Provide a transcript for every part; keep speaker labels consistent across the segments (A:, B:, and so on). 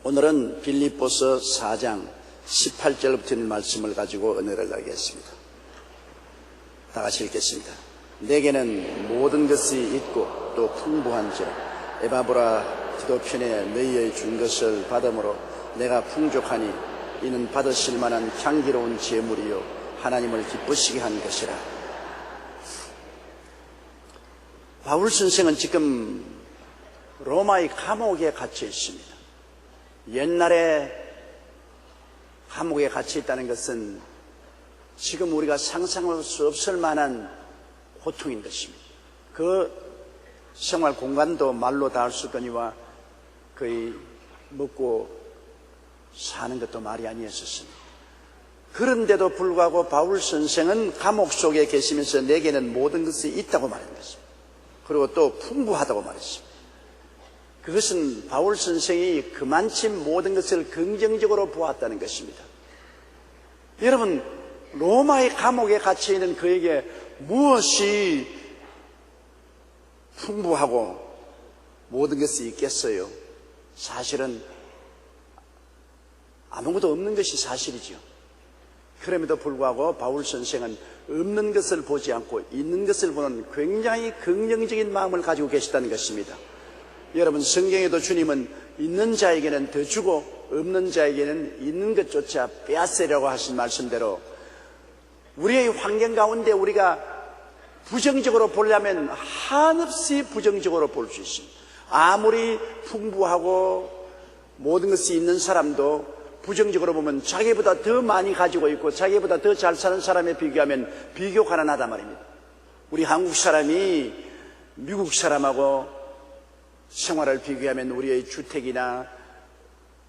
A: 오늘은 빌립보서 4장 18절부터 있는 말씀을 가지고 은혜를 나누겠습니다. 다 같이 읽겠습니다. 내게는 모든 것이 있고 또 풍부한지라 에바브라 디도편에 너희의 준 것을 받음으로 내가 풍족하니 이는 받으실 만한 향기로운 제물이요 하나님을 기쁘시게 한 것이라. 바울 선생은 지금 로마의 감옥에 갇혀 있습니다. 옛날에 감옥에 갇혀 있다는 것은 지금 우리가 상상할 수 없을 만한 고통인 것입니다. 그 생활 공간도 말로 다 할 수 없거니와 거의 먹고 사는 것도 말이 아니었습니다. 그런데도 불구하고 바울 선생은 감옥 속에 계시면서 내게는 모든 것이 있다고 말한 것입니다. 그리고 또 풍부하다고 말했습니다. 그것은 바울 선생이 그만큼 모든 것을 긍정적으로 보았다는 것입니다. 여러분, 로마의 감옥에 갇혀 있는 그에게 무엇이 풍부하고 모든 것이 있겠어요? 사실은 아무것도 없는 것이 사실이죠. 그럼에도 불구하고 바울 선생은 없는 것을 보지 않고 있는 것을 보는 굉장히 긍정적인 마음을 가지고 계시다는 것입니다. 여러분, 성경에도 주님은 있는 자에게는 더 주고 없는 자에게는 있는 것조차 빼앗으려고 하신 말씀대로 우리의 환경 가운데 우리가 부정적으로 보려면 한없이 부정적으로 볼 수 있습니다. 아무리 풍부하고 모든 것이 있는 사람도 부정적으로 보면 자기보다 더 많이 가지고 있고 자기보다 더 잘 사는 사람에 비교하면 비교 가난하단 말입니다. 우리 한국 사람이 미국 사람하고 생활을 비교하면 우리의 주택이나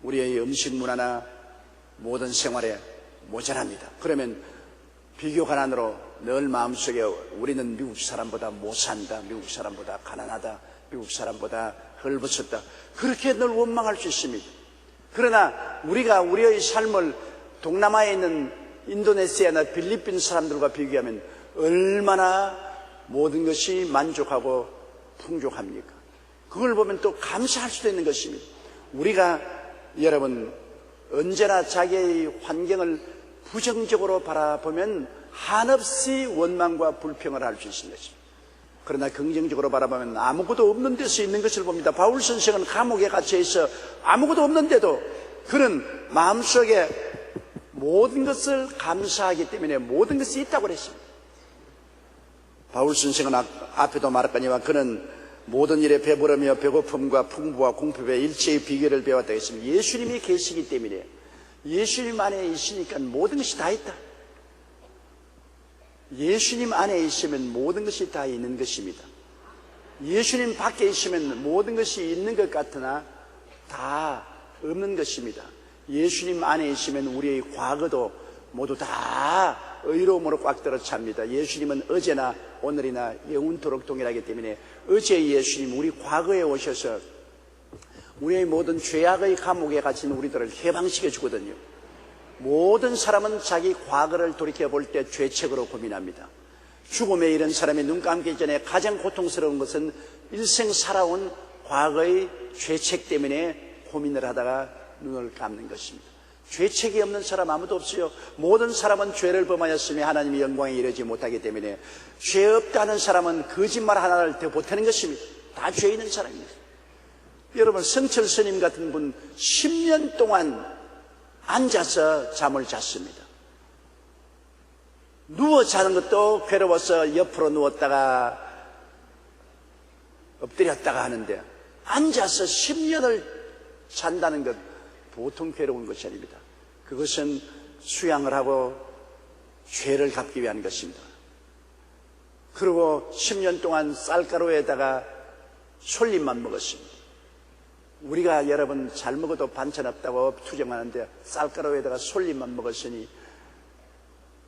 A: 우리의 음식 문화나 모든 생활에 모자랍니다. 그러면 비교 가난으로 늘 마음속에 우리는 미국 사람보다 못 산다, 미국 사람보다 가난하다, 미국 사람보다 헐벗었다, 그렇게 늘 원망할 수 있습니다. 그러나 우리가 우리의 삶을 동남아에 있는 인도네시아나 필리핀 사람들과 비교하면 얼마나 모든 것이 만족하고 풍족합니까? 그걸 보면 또 감사할 수도 있는 것입니다. 우리가 여러분 언제나 자기의 환경을 부정적으로 바라보면 한없이 원망과 불평을 할 수 있는 것입니다. 그러나 긍정적으로 바라보면 아무것도 없는 데서 있는 것을 봅니다. 바울 선생은 감옥에 갇혀 있어 아무것도 없는데도 그는 마음속에 모든 것을 감사하기 때문에 모든 것이 있다고 그랬습니다. 바울 선생은 앞에도 말했거니와 그는 모든 일에 배부르며 배고픔과 풍부와 공급의 일체의 비결을 배웠다고 했습니다. 예수님이 계시기 때문에 예수님 안에 있으니까 모든 것이 다 있다. 예수님 안에 있으면 모든 것이 다 있는 것입니다. 예수님 밖에 있으면 모든 것이 있는 것 같으나 다 없는 것입니다. 예수님 안에 있으면 우리의 과거도 모두 다 의로움으로 꽉 들어 찹니다. 예수님은 어제나 오늘이나 영원토록 동일하기 때문에 어제의 예수님, 우리 과거에 오셔서 우리의 모든 죄악의 감옥에 갇힌 우리들을 해방시켜 주거든요. 모든 사람은 자기 과거를 돌이켜볼 때 죄책으로 고민합니다. 죽음에 이른 사람이 눈 감기 전에 가장 고통스러운 것은 일생 살아온 과거의 죄책 때문에 고민을 하다가 눈을 감는 것입니다. 죄책이 없는 사람 아무도 없어요. 모든 사람은 죄를 범하였으며 하나님의 영광에 이르지 못하기 때문에 죄 없다는 사람은 거짓말 하나를 더 보태는 것입니다. 다 죄 있는 사람입니다. 여러분, 성철 스님 같은 분 10년 동안 앉아서 잠을 잤습니다. 누워 자는 것도 괴로워서 옆으로 누웠다가 엎드렸다가 하는데 앉아서 10년을 잔다는 것 보통 괴로운 것이 아닙니다. 그것은 수양을 하고 죄를 갚기 위한 것입니다. 그리고 10년 동안 쌀가루에다가 솔잎만 먹었습니다. 우리가 여러분 잘 먹어도 반찬 없다고 투정하는데 쌀가루에다가 솔잎만 먹었으니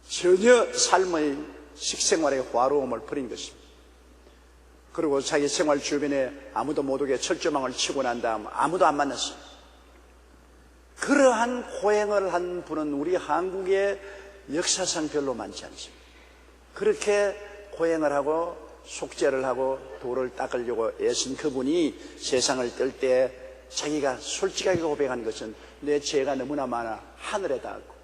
A: 전혀 삶의 식생활의 화로움을 버린 것입니다. 그리고 자기 생활 주변에 아무도 못 오게 철조망을 치고 난 다음 아무도 안 만났습니다. 그러한 고행을 한 분은 우리 한국의 역사상 별로 많지 않습니다. 그렇게 고행을 하고 속죄를 하고 도를 닦으려고 애쓴 그분이 세상을 뜰 때 자기가 솔직하게 고백하는 것은 내 죄가 너무나 많아 하늘에 닿았고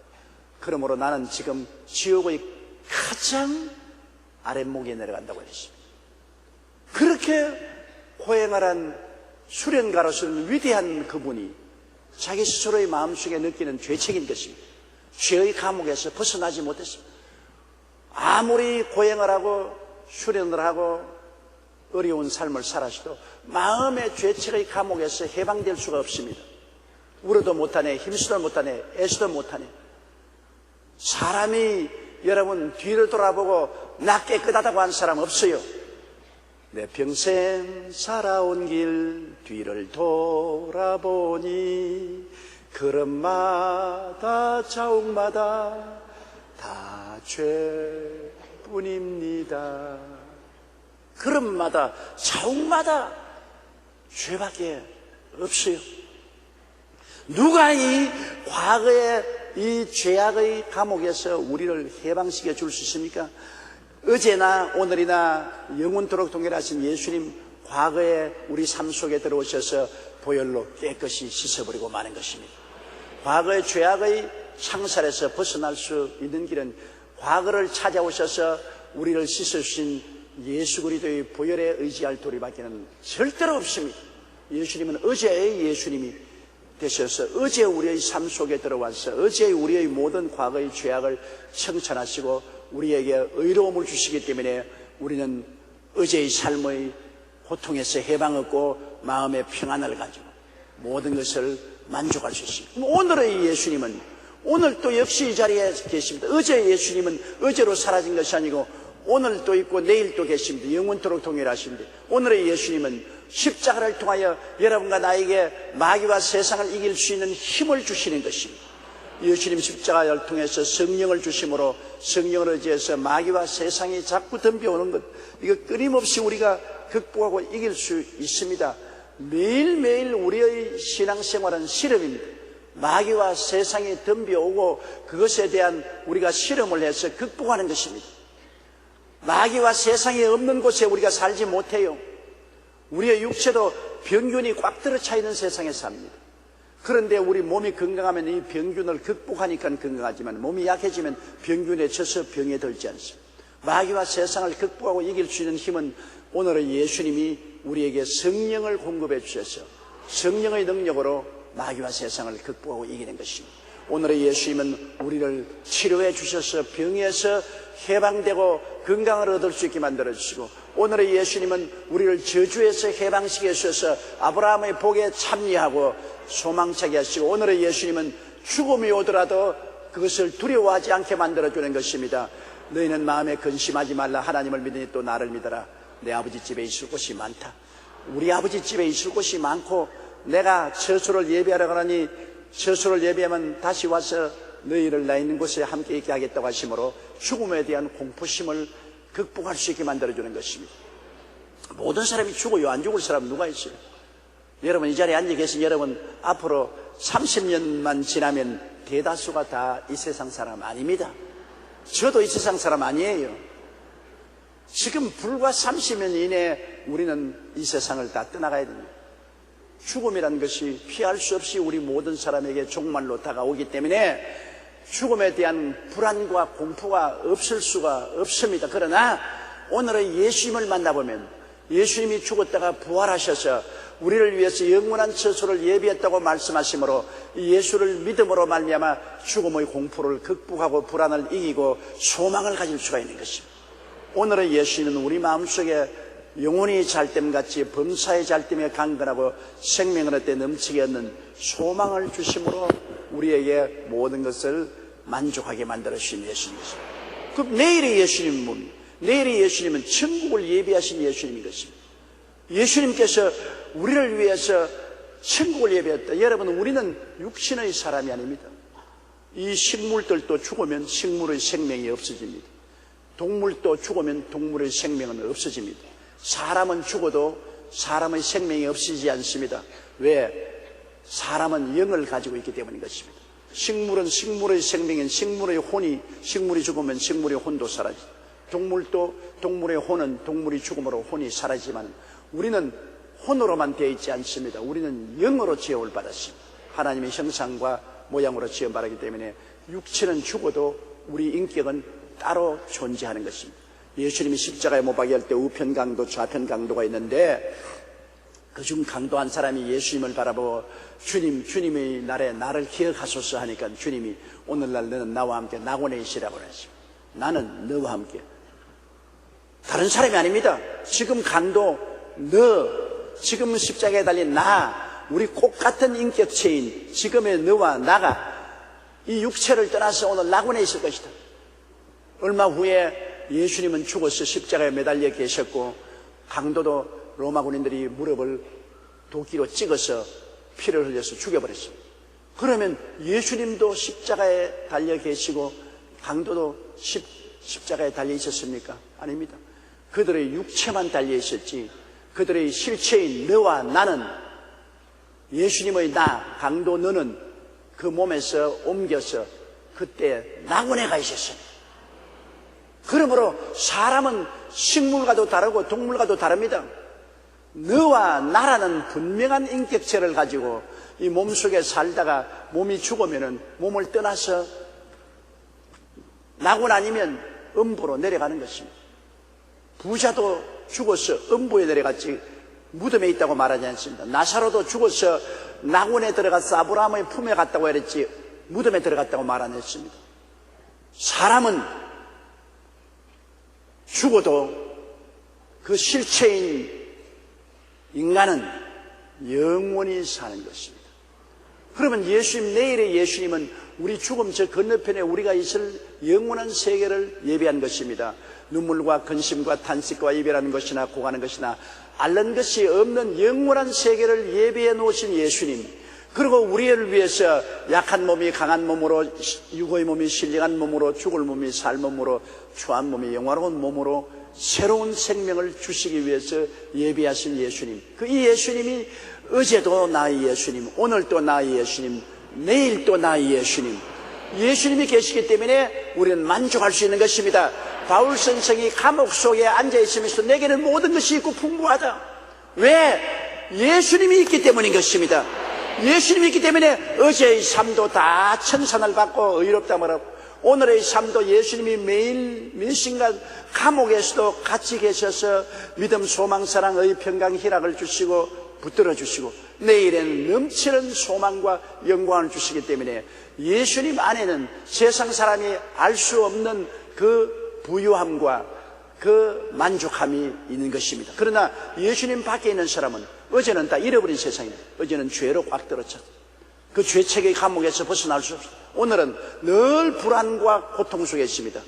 A: 그러므로 나는 지금 지옥의 가장 아랫목에 내려간다고 했습니다. 그렇게 호행하란 수련가로서는 위대한 그분이 자기 스스로의 마음속에 느끼는 죄책인 것입니다. 죄의 감옥에서 벗어나지 못했습니다. 아무리 고행을 하고 수련을 하고 어려운 삶을 살아서도 마음의 죄책의 감옥에서 해방될 수가 없습니다. 울어도 못하네, 힘쓰도 못하네, 애쓰도 못하네. 사람이 여러분 뒤를 돌아보고 나 깨끗하다고 한 사람 없어요. 내 평생 살아온 길 뒤를 돌아보니 걸음마다 자욱마다 다 죄뿐입니다. 걸음마다 자욱마다 죄밖에 없어요. 누가 이 과거의 이 죄악의 감옥에서 우리를 해방시켜 줄 수 있습니까? 어제나 오늘이나 영원토록 동일하신 예수님 과거에 우리 삶 속에 들어오셔서 보혈로 깨끗이 씻어버리고 마는 것입니다. 과거의 죄악의 창살에서 벗어날 수 있는 길은 과거를 찾아오셔서 우리를 씻어주신 예수 그리스도의 보혈에 의지할 도리밖에는 절대로 없습니다. 예수님은 어제의 예수님이 되셔서 어제 우리의 삶 속에 들어와서 어제 우리의 모든 과거의 죄악을 청산하시고 우리에게 의로움을 주시기 때문에 우리는 어제의 삶의 고통에서 해방 얻고 마음의 평안을 가지고 모든 것을 만족할 수 있습니다. 오늘의 예수님은 오늘 또 역시 이 자리에 계십니다. 어제의 예수님은 어제로 사라진 것이 아니고 오늘 또 있고 내일 또 계십니다. 영원토록 동일하십니다. 오늘의 예수님은 십자가를 통하여 여러분과 나에게 마귀와 세상을 이길 수 있는 힘을 주시는 것입니다. 예수님 십자가를 통해서 성령을 주심으로 성령을 의지해서 마귀와 세상이 자꾸 덤벼오는 것, 이거 끊임없이 우리가 극복하고 이길 수 있습니다. 매일매일 우리의 신앙생활은 실험입니다. 마귀와 세상이 덤벼오고 그것에 대한 우리가 실험을 해서 극복하는 것입니다. 마귀와 세상이 없는 곳에 우리가 살지 못해요. 우리의 육체도 병균이 꽉 들어차 있는 세상에 삽니다. 그런데 우리 몸이 건강하면 이 병균을 극복하니까 건강하지만 몸이 약해지면 병균에 져서 병에 들지 않습니다. 마귀와 세상을 극복하고 이길 수 있는 힘은 오늘의 예수님이 우리에게 성령을 공급해 주셔서 성령의 능력으로 마귀와 세상을 극복하고 이기는 것입니다. 오늘의 예수님은 우리를 치료해 주셔서 병에서 해방되고 건강을 얻을 수 있게 만들어 주시고 오늘의 예수님은 우리를 저주에서 해방시켜 주셔서 아브라함의 복에 참여하고 소망차게 하시고 오늘의 예수님은 죽음이 오더라도 그것을 두려워하지 않게 만들어주는 것입니다. 너희는 마음에 근심하지 말라. 하나님을 믿으니 또 나를 믿어라. 내 아버지 집에 있을 곳이 많다. 우리 아버지 집에 있을 곳이 많고 내가 처소를 예배하러 가니 처소를 예배하면 다시 와서 너희를 나 있는 곳에 함께 있게 하겠다고 하심으로 죽음에 대한 공포심을 극복할 수 있게 만들어주는 것입니다. 모든 사람이 죽어요. 안 죽을 사람 누가 있어요? 여러분 이 자리에 앉아 계신 여러분 앞으로 30년만 지나면 대다수가 다 이 세상 사람 아닙니다. 저도 이 세상 사람 아니에요. 지금 불과 30년 이내에 우리는 이 세상을 다 떠나가야 됩니다. 죽음이라는 것이 피할 수 없이 우리 모든 사람에게 종말로 다가오기 때문에 죽음에 대한 불안과 공포가 없을 수가 없습니다. 그러나 오늘의 예수님을 만나보면 예수님이 죽었다가 부활하셔서 우리를 위해서 영원한 처소를 예비했다고 말씀하시므로 예수를 믿음으로 말미암아 죽음의 공포를 극복하고 불안을 이기고 소망을 가질 수가 있는 것입니다. 오늘의 예수님은 우리 마음속에 영혼이 잘됨같이 범사의 잘됨에 강건하고 생명을 얻되 넘치게 얻는 소망을 주심으로 우리에게 모든 것을 만족하게 만들어주신 예수님이십니다. 그럼 내일의 예수님은 뭡니까? 내일의 예수님은 천국을 예비하신 예수님인 것입니다. 예수님께서 우리를 위해서 천국을 예비했다. 여러분 우리는 육신의 사람이 아닙니다. 이 식물들도 죽으면 식물의 생명이 없어집니다. 동물도 죽으면 동물의 생명은 없어집니다. 사람은 죽어도 사람의 생명이 없어지지 않습니다. 왜? 사람은 영을 가지고 있기 때문인 것입니다. 식물은 식물의 생명인 식물의 혼이 식물이 죽으면 식물의 혼도 사라집니다. 동물도 동물의 혼은 동물이 죽음으로 혼이 사라지지만 우리는 혼으로만 되어 있지 않습니다. 우리는 영으로 지음을 받았습니다. 하나님의 형상과 모양으로 지음 받았기 때문에 육체는 죽어도 우리 인격은 따로 존재하는 것입니다. 예수님이 십자가에 못 박일 때 우편 강도, 좌편 강도가 있는데 그중 강도 한 사람이 예수님을 바라보고 주님의 날에 나를 기억하소서 하니까 주님이 오늘날 너는 나와 함께 낙원에 있으라고 그랬습니다. 나는 너와 함께. 다른 사람이 아닙니다. 지금 강도, 너, 지금 십자가에 달린 나, 우리 똑같은 인격체인 지금의 너와 나가 이 육체를 떠나서 오늘 낙원에 있을 것이다. 얼마 후에 예수님은 죽어서 십자가에 매달려 계셨고 강도도 로마 군인들이 무릎을 도끼로 찍어서 피를 흘려서 죽여버렸습니다. 그러면 예수님도 십자가에 달려 계시고 강도도 십자가에 달려 있었습니까? 아닙니다. 그들의 육체만 달려 있었지 그들의 실체인 너와 나는 예수님의 나, 강도 너는 그 몸에서 옮겨서 그때 낙원에 가 있었습니다. 그러므로 사람은 식물과도 다르고 동물과도 다릅니다. 너와 나라는 분명한 인격체를 가지고 이 몸속에 살다가 몸이 죽으면은 몸을 떠나서 낙원 아니면 음부로 내려가는 것입니다. 부자도 죽어서 음부에 내려갔지 무덤에 있다고 말하지 않습니다. 나사로도 죽어서 낙원에 들어가서 아브라함의 품에 갔다고 했지 무덤에 들어갔다고 말 안 했습니다. 사람은 죽어도 그 실체인 인간은 영원히 사는 것입니다. 그러면 예수님, 내일의 예수님은 우리 죽음 저 건너편에 우리가 있을 영원한 세계를 예비한 것입니다. 눈물과 근심과 탄식과 이별하는 것이나 고가는 것이나 앓는 것이 없는 영원한 세계를 예비해 놓으신 예수님, 그리고 우리를 위해서 약한 몸이 강한 몸으로, 육의 몸이 신령한 몸으로, 죽을 몸이 살 몸으로, 추한 몸이 영화로운 몸으로 새로운 생명을 주시기 위해서 예비하신 예수님, 그 이 예수님이 어제도 나의 예수님, 오늘도 나의 예수님, 내일도 나의 예수님, 예수님이 계시기 때문에 우리는 만족할 수 있는 것입니다. 바울 선생이 감옥 속에 앉아있으면서 내게는 모든 것이 있고 풍부하다. 왜? 예수님이 있기 때문인 것입니다. 예수님이 있기 때문에 어제의 삶도 다 천산을 받고 의롭다 말하고 오늘의 삶도 예수님이 매일 몇 시간 감옥에서도 같이 계셔서 믿음, 소망, 사랑, 의, 평강, 희락을 주시고 붙들어 주시고 내일에는 넘치는 소망과 영광을 주시기 때문에 예수님 안에는 세상 사람이 알 수 없는 그 부유함과 그 만족함이 있는 것입니다. 그러나 예수님 밖에 있는 사람은 어제는 다 잃어버린 세상입니다. 어제는 죄로 꽉 들었죠. 그 죄책의 감옥에서 벗어날 수 없습니다. 오늘은 늘 불안과 고통 속에 있습니다.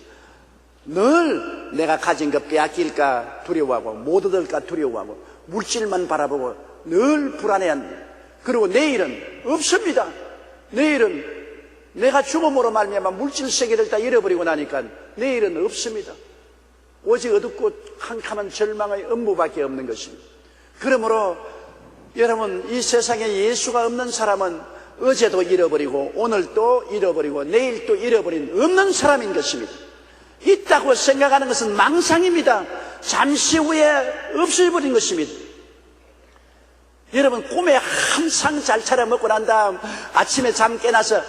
A: 늘 내가 가진 것 빼앗길까 두려워하고 못 얻을까 두려워하고 물질만 바라보고 늘 불안해합니다. 그리고 내일은 없습니다. 내일은 내가 죽음으로 말미암아 물질 세계를 다 잃어버리고 나니까 내일은 없습니다. 오직 어둡고 캄캄한 절망의 음부밖에 없는 것입니다. 그러므로 여러분, 이 세상에 예수가 없는 사람은 어제도 잃어버리고 오늘도 잃어버리고 내일도 잃어버린 없는 사람인 것입니다. 있다고 생각하는 것은 망상입니다. 잠시 후에 없어져버린 것입니다. 여러분, 꿈에 항상 잘 차려 먹고 난 다음 아침에 잠 깨나서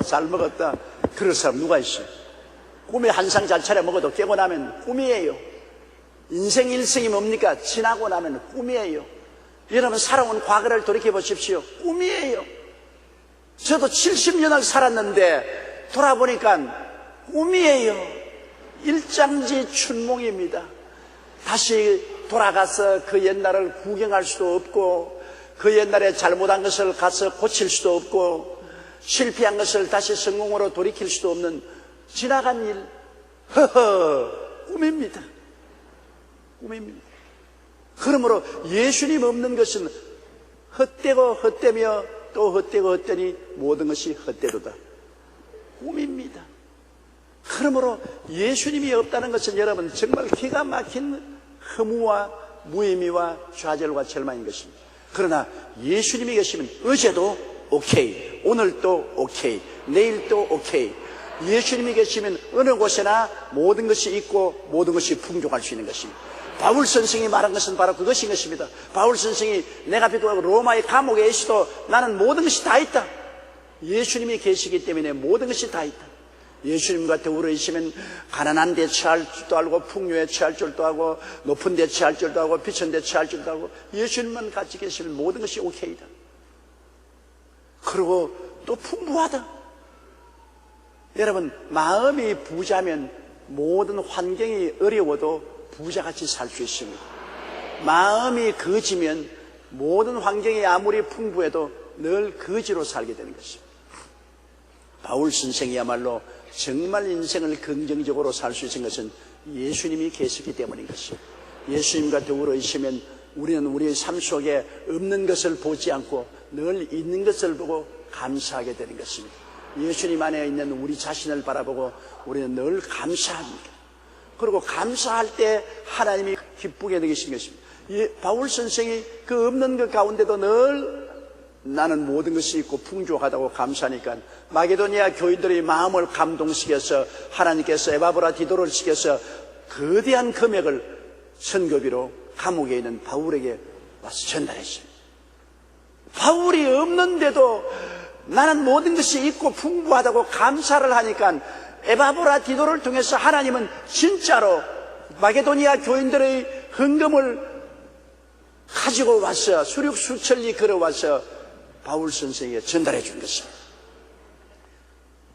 A: 잘 먹었다 그럴 사람 누가 있어요? 꿈에 한 상 잘 차려 먹어도 깨고 나면 꿈이에요. 인생 일생이 뭡니까? 지나고 나면 꿈이에요. 여러분, 살아온 과거를 돌이켜 보십시오. 꿈이에요. 저도 70년을 살았는데 돌아보니까 꿈이에요. 일장지 춘몽입니다. 다시 돌아가서 그 옛날을 구경할 수도 없고 그 옛날에 잘못한 것을 가서 고칠 수도 없고 실패한 것을 다시 성공으로 돌이킬 수도 없는 지나간 일, 꿈입니다. 꿈입니다. 그러므로 예수님 없는 것은 헛되고 헛되며 또 헛되고 헛되니 모든 것이 헛되도다. 꿈입니다. 그러므로 예수님이 없다는 것은 여러분 정말 기가 막힌 허무와 무의미와 좌절과 절망인 것입니다. 그러나 예수님이 계시면 어제도 오케이, 오늘도 오케이, 내일도 오케이. 예수님이 계시면 어느 곳에나 모든 것이 있고 모든 것이 풍족할 수 있는 것입니다. 바울 선생이 말한 것은 바로 그것인 것입니다. 바울 선생이 내가 비록 로마의 감옥에 있어도 나는 모든 것이 다 있다. 예수님이 계시기 때문에 모든 것이 다 있다. 예수님과 더불어 있으면 가난한 데 처할 줄도 알고 풍요에 처할 줄도 알고 높은 데 처할 줄도 알고 비천 데 처할 줄도 알고 예수님만 같이 계시면 모든 것이 오케이다. 그리고 또 풍부하다. 여러분, 마음이 부자면 모든 환경이 어려워도 부자같이 살 수 있습니다. 마음이 거지면 모든 환경이 아무리 풍부해도 늘 거지로 살게 되는 것입니다. 바울 선생이야말로 정말 인생을 긍정적으로 살 수 있는 것은 예수님이 계시기 때문인 것입니다. 예수님과 더불어 있으면 우리는 우리의 삶 속에 없는 것을 보지 않고 늘 있는 것을 보고 감사하게 되는 것입니다. 예수님 안에 있는 우리 자신을 바라보고 우리는 늘 감사합니다. 그리고 감사할 때 하나님이 기쁘게 여기신 것입니다. 바울 선생이 그 없는 것 가운데도 늘 나는 모든 것이 있고 풍족하다고 감사하니까 마게도니아 교인들의 마음을 감동시켜서 하나님께서 에바브라디도를 시켜서 거대한 금액을 선교비로 감옥에 있는 바울에게 와서 전달했습니다. 바울이 없는데도 나는 모든 것이 있고 풍부하다고 감사를 하니까 에바브라디도를 통해서 하나님은 진짜로 마게도니아 교인들의 헌금을 가지고 와서 수륙 수천리 걸어와서 바울 선생에게 전달해 준 것입니다.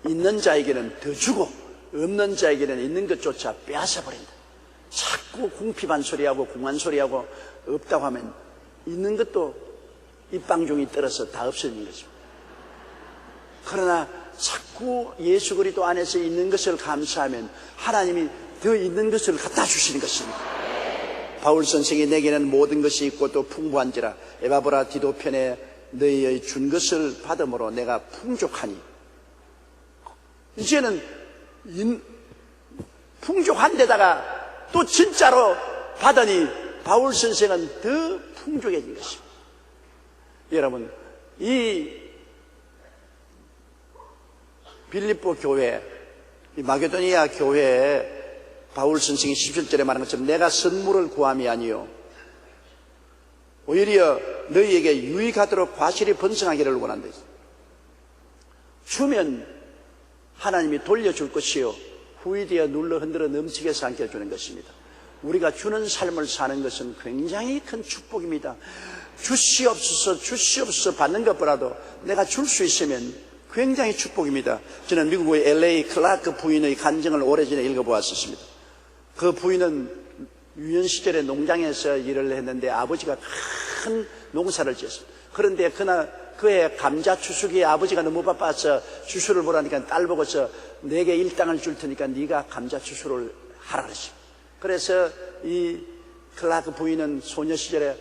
A: 있는 자에게는 더 주고 없는 자에게는 있는 것조차 빼앗아 버린다. 자꾸 궁핍한 소리하고 궁한 소리하고 없다고 하면 있는 것도 입방종이 떨어서 다 없어지는 것입니다. 그러나 자꾸 예수 그리스도 안에서 있는 것을 감사하면 하나님이 더 있는 것을 갖다 주시는 것입니다. 바울 선생이 내게는 모든 것이 있고 또 풍부한지라 에바브라디도 편에 너희의 준 것을 받음으로 내가 풍족하니. 이제는 풍족한 데다가 또 진짜로 받으니 바울 선생은 더 풍족해진 것입니다. 여러분, 이 빌립보 교회, 이 마게도니아 교회에 바울 선생이 17절에 말한 것처럼 내가 선물을 구함이 아니요 오히려 너희에게 유익하도록 과실이 번성하기를 원한다. 주면 하나님이 돌려줄 것이요 후이되어 눌러 흔들어 넘치게 삼켜 주는 것입니다. 우리가 주는 삶을 사는 것은 굉장히 큰 축복입니다. 주시옵소서 받는 것보다도 내가 줄 수 있으면 굉장히 축복입니다. 저는 미국의 LA 클라크 부인의 간증을 오래전에 읽어보았습니다. 그 부인은 유년 시절에 농장에서 일을 했는데 아버지가 큰 농사를 지었습니다. 그런데 그해 감자 추수기에 아버지가 너무 바빠서 추수를 보라니까 딸 보고서 내게 일당을 줄 테니까 네가 감자 추수를 하라 그랬습니다. 그래서 이 클라크 부인은 소녀 시절에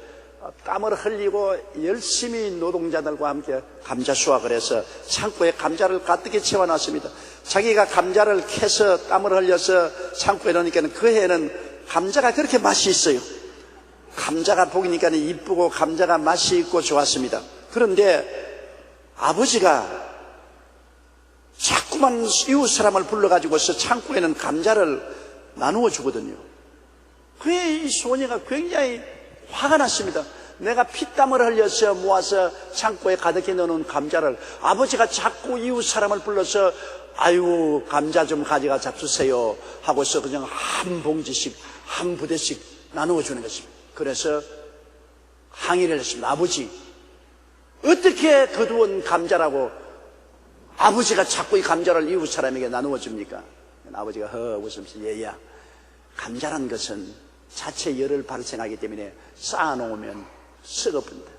A: 땀을 흘리고 열심히 노동자들과 함께 감자 수확을 해서 창고에 감자를 가득히 채워놨습니다. 자기가 감자를 캐서 땀을 흘려서 창고에 넣으니까 그 해에는 감자가 그렇게 맛이 있어요. 감자가 보기니까 이쁘고 감자가 맛이 있고 좋았습니다. 그런데 아버지가 자꾸만 이웃 사람을 불러가지고서 창고에는 감자를 나누어 주거든요. 그에 이 소녀가 굉장히 화가 났습니다. 내가 피땀을 흘려서 모아서 창고에 가득히 넣어놓은 감자를 아버지가 자꾸 이웃 사람을 불러서 아유 감자 좀 가져가 잡수세요 하고서 그냥 한 봉지씩 한 부대씩 나누어 주는 것입니다. 그래서 항의를 했습니다. 아버지, 어떻게 거두은 감자라고 아버지가 자꾸 이 감자를 이웃 사람에게 나누어 줍니까? 아버지가 웃으면서 얘야, 감자란 것은 자체 열을 발생하기 때문에 쌓아놓으면 썩어버린다.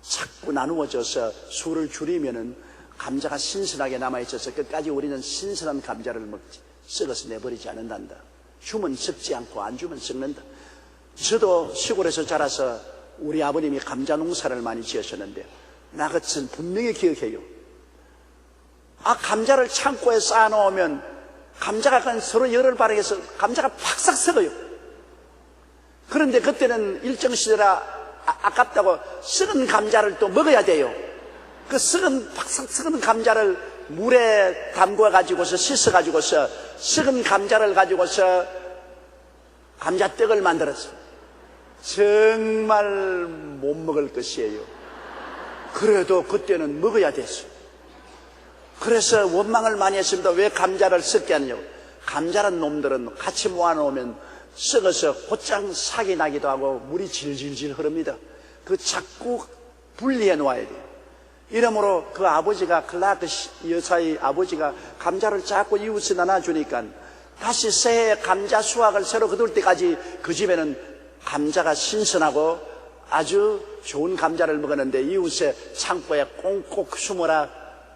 A: 자꾸 나누어져서 수를 줄이면은 감자가 신선하게 남아있어서 끝까지 우리는 신선한 감자를 먹지 썩어서 내버리지 않는단다. 주면 썩지 않고 안 주면 썩는다. 저도 시골에서 자라서 우리 아버님이 감자 농사를 많이 지으셨는데 나 같은 분명히 기억해요. 감자를 창고에 쌓아놓으면 감자가 서로 열을 발생해서 감자가 팍싹 썩어요. 그런데 그때는 일정 시절에 아깝다고 썩은 감자를 또 먹어야 돼요. 그 팍싹 썩은 감자를 물에 담궈 가지고서 씻어 가지고서 썩은 감자를 가지고서 감자떡을 만들었어요. 정말 못 먹을 것이에요. 그래도 그때는 먹어야 됐어요. 그래서 원망을 많이 했습니다. 왜 감자를 썩게 하느냐고. 감자란 놈들은 같이 모아놓으면 썩어서 곧장 sak이 나기도 하고 물이 질질질 흐릅니다. 그 자꾸 분리해 놓아야 돼요. 이러므로 그 아버지가, 클라크 여사의 아버지가 감자를 자꾸 이웃에 나눠주니까 다시 새해 감자 수확을 새로 거둘 때까지 그 집에는 감자가 신선하고 아주 좋은 감자를 먹었는데, 이웃의 창고에 꽁꽁 숨어라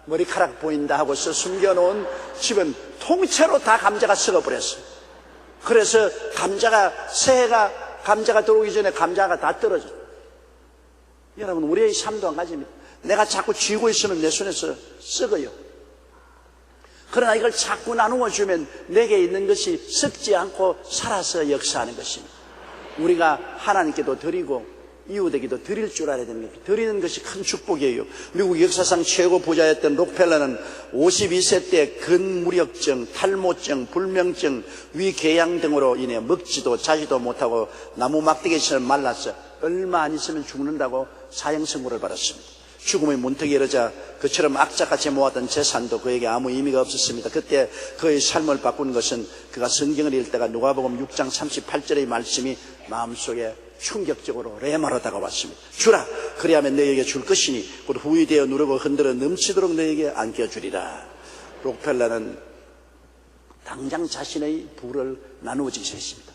A: 머리카락 보인다 하고서 숨겨놓은 집은 통째로 다 감자가 썩어버렸어요. 그래서 새해가 감자가 들어오기 전에 감자가 다 떨어져요. 여러분, 우리의 삶도 한 가지입니다. 내가 자꾸 쥐고 있으면 내 손에서 썩어요. 그러나 이걸 자꾸 나누어 주면 내게 있는 것이 썩지 않고 살아서 역사하는 것입니다. 우리가 하나님께도 드리고 이웃에게도 드릴 줄 알아야 됩니다. 드리는 것이 큰 축복이에요. 미국 역사상 최고 부자였던 록펠러는 52세 때 근무력증, 탈모증, 불면증, 위궤양 등으로 인해 먹지도 자지도 못하고 나무 막대기처럼 말라서 얼마 안 있으면 죽는다고 사형선고를 받았습니다. 죽음의 문턱에 이르자 그처럼 악착같이 모았던 재산도 그에게 아무 의미가 없었습니다. 그때 그의 삶을 바꾼 것은 그가 성경을 읽다가 누가복음 6장 38절의 말씀이 마음속에 충격적으로 레마로 다가왔습니다. 주라, 그리하면 너희에게 줄 것이니 곧 후이되어 누르고 흔들어 넘치도록 너희에게 안겨주리라. 록펠러는 당장 자신의 부를 나누어지기 시작했습니다.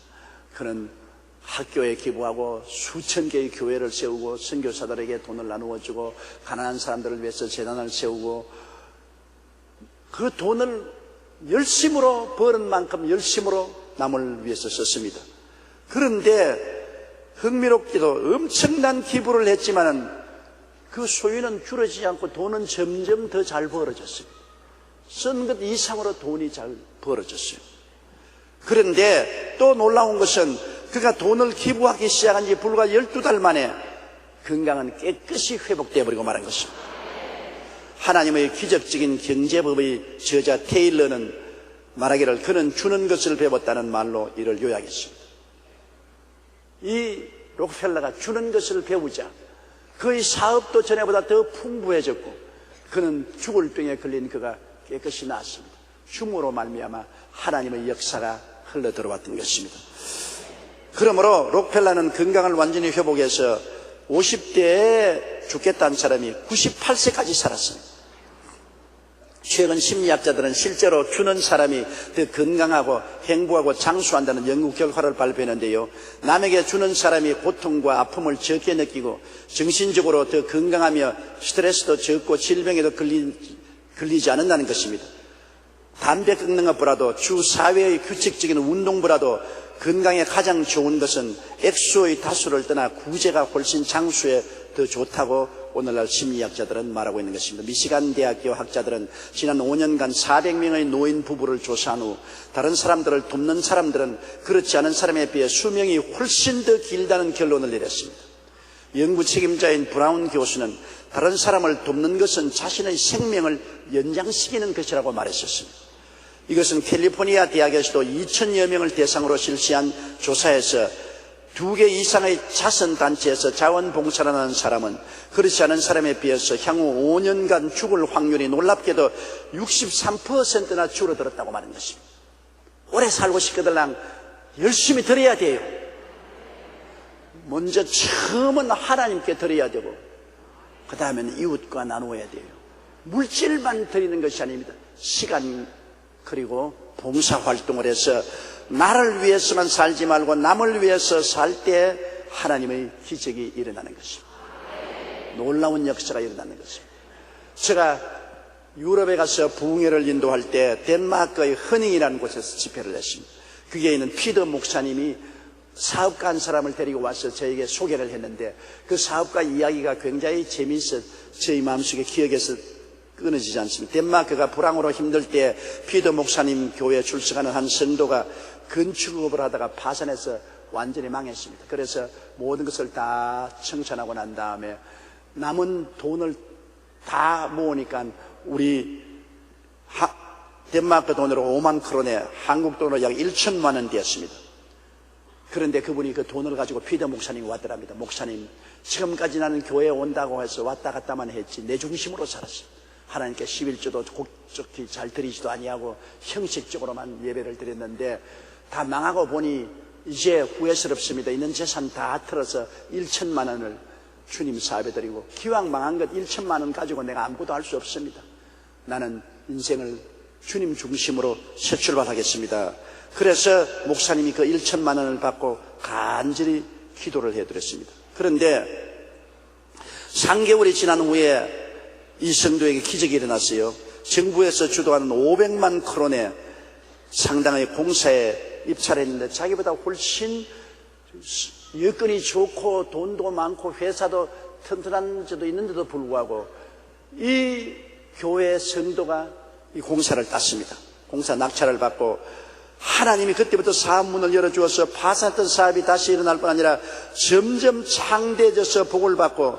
A: 그는 학교에 기부하고 수천 개의 교회를 세우고 선교사들에게 돈을 나누어주고 가난한 사람들을 위해서 재단을 세우고 그 돈을 열심으로 버는 만큼 열심으로 남을 위해서 썼습니다. 그런데 흥미롭게도 엄청난 기부를 했지만은 그 소유는 줄어지지 않고 돈은 점점 더 잘 벌어졌어요. 쓴 것 이상으로 돈이 잘 벌어졌어요. 그런데 또 놀라운 것은 그가 돈을 기부하기 시작한 지 불과 12달 만에 건강은 깨끗이 회복되어 버리고 말한 것입니다. 하나님의 기적적인 경제법의 저자 테일러는 말하기를 그는 주는 것을 배웠다는 말로 이를 요약했습니다. 이 록펠러가 주는 것을 배우자 그의 사업도 전에보다 더 풍부해졌고 그는 죽을 병에 걸린 그가 깨끗이 나았습니다. 줌으로 말미암아 하나님의 역사가 흘러들어왔던 것입니다. 그러므로 록펠러는 건강을 완전히 회복해서 50대에 죽겠다는 사람이 98세까지 살았습니다. 최근 심리학자들은 실제로 주는 사람이 더 건강하고 행복하고 장수한다는 연구 결과를 발표했는데요, 남에게 주는 사람이 고통과 아픔을 적게 느끼고 정신적으로 더 건강하며 스트레스도 적고 질병에도 걸리지 않는다는 것입니다. 담배 끊는 것보다도 주 4회의 규칙적인 운동보다도 건강에 가장 좋은 것은 액수의 다수를 떠나 구제가 훨씬 장수에 더 좋다고 오늘날 심리학자들은 말하고 있는 것입니다. 미시간 대학교 학자들은 지난 5년간 400명의 노인 부부를 조사한 후 다른 사람들을 돕는 사람들은 그렇지 않은 사람에 비해 수명이 훨씬 더 길다는 결론을 내렸습니다. 연구 책임자인 브라운 교수는 다른 사람을 돕는 것은 자신의 생명을 연장시키는 것이라고 말했었습니다. 이것은 캘리포니아 대학에서도 2000여 명을 대상으로 실시한 조사에서 2개 이상의 자선단체에서 자원봉사를 하는 사람은 그렇지 않은 사람에 비해서 향후 5년간 죽을 확률이 놀랍게도 63%나 줄어들었다고 말한 것입니다. 오래 살고 싶거든 열심히 드려야 돼요. 먼저 처음은 하나님께 드려야 되고 그 다음에는 이웃과 나누어야 돼요. 물질만 드리는 것이 아닙니다. 시간 그리고 봉사활동을 해서 나를 위해서만 살지 말고 남을 위해서 살 때 하나님의 기적이 일어나는 것입니다. 놀라운 역사가 일어나는 것입니다. 제가 유럽에 가서 부흥회를 인도할 때 덴마크의 허닝이라는 곳에서 집회를 했습니다. 그게 있는 피더 목사님이 사업가 한 사람을 데리고 와서 저에게 소개를 했는데 그 사업가 이야기가 굉장히 재미있어 저희 마음속에 기억에서 끊어지지 않습니다. 덴마크가 불황으로 힘들 때 피더 목사님 교회에 출석하는 한 성도가 건축업을 하다가 파산해서 완전히 망했습니다. 그래서 모든 것을 다 청산하고 난 다음에 남은 돈을 다 모으니까 우리 덴마크 돈으로 5만 크론에 한국 돈으로 약 1천만 원 되었습니다. 그런데 그분이 그 돈을 가지고 피더 목사님이 왔더랍니다. 목사님, 지금까지 나는 교회에 온다고 해서 왔다 갔다만 했지 내 중심으로 살았어. 하나님께 11조도 곡적히 잘 드리지도 아니하고 형식적으로만 예배를 드렸는데 다 망하고 보니 이제 후회스럽습니다. 있는 재산 다 틀어서 1천만 원을 주님 사업에 드리고, 기왕 망한 것 1천만 원 가지고 내가 아무것도 할 수 없습니다. 나는 인생을 주님 중심으로 새 출발하겠습니다. 그래서 목사님이 그 1천만 원을 받고 간절히 기도를 해드렸습니다. 그런데 3개월이 지난 후에 이 성도에게 기적이 일어났어요. 정부에서 주도하는 500만 크론의 상당의 공사에 입찰했는데 자기보다 훨씬 여건이 좋고 돈도 많고 회사도 튼튼한 데도 있는데도 불구하고 이 교회 성도가 이 공사를 땄습니다. 공사 낙찰을 받고 하나님이 그때부터 사업문을 열어주어서 파산했던 사업이 다시 일어날 뿐 아니라 점점 창대해져서 복을 받고,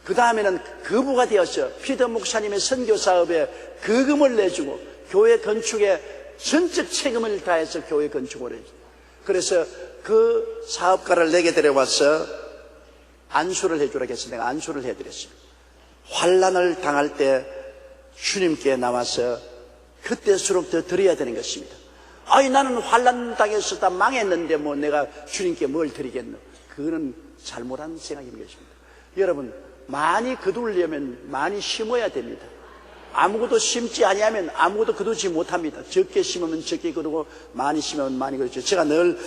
A: 그 다음에는 거부가 되었죠. 피더 목사님의 선교 사업에 거금을 내주고 교회 건축에 전적 책임을 다해서 교회 건축을 해주고, 그래서 그 사업가를 내게 데려와서 안수를 해주라고 해서 내가 안수를 해드렸습니다. 환난을 당할 때 주님께 나와서 그때수록 더 드려야 되는 것입니다. 아니, 나는 환난 당해서 다 망했는데 뭐 내가 주님께 뭘 드리겠노? 그거는 잘못한 생각인 것입니다. 여러분, 많이 거두려면 많이 심어야 됩니다. 아무것도 심지 아니하면 아무것도 거두지 못합니다. 적게 심으면 적게 거두고 많이 심으면 많이 거두죠. 제가 늘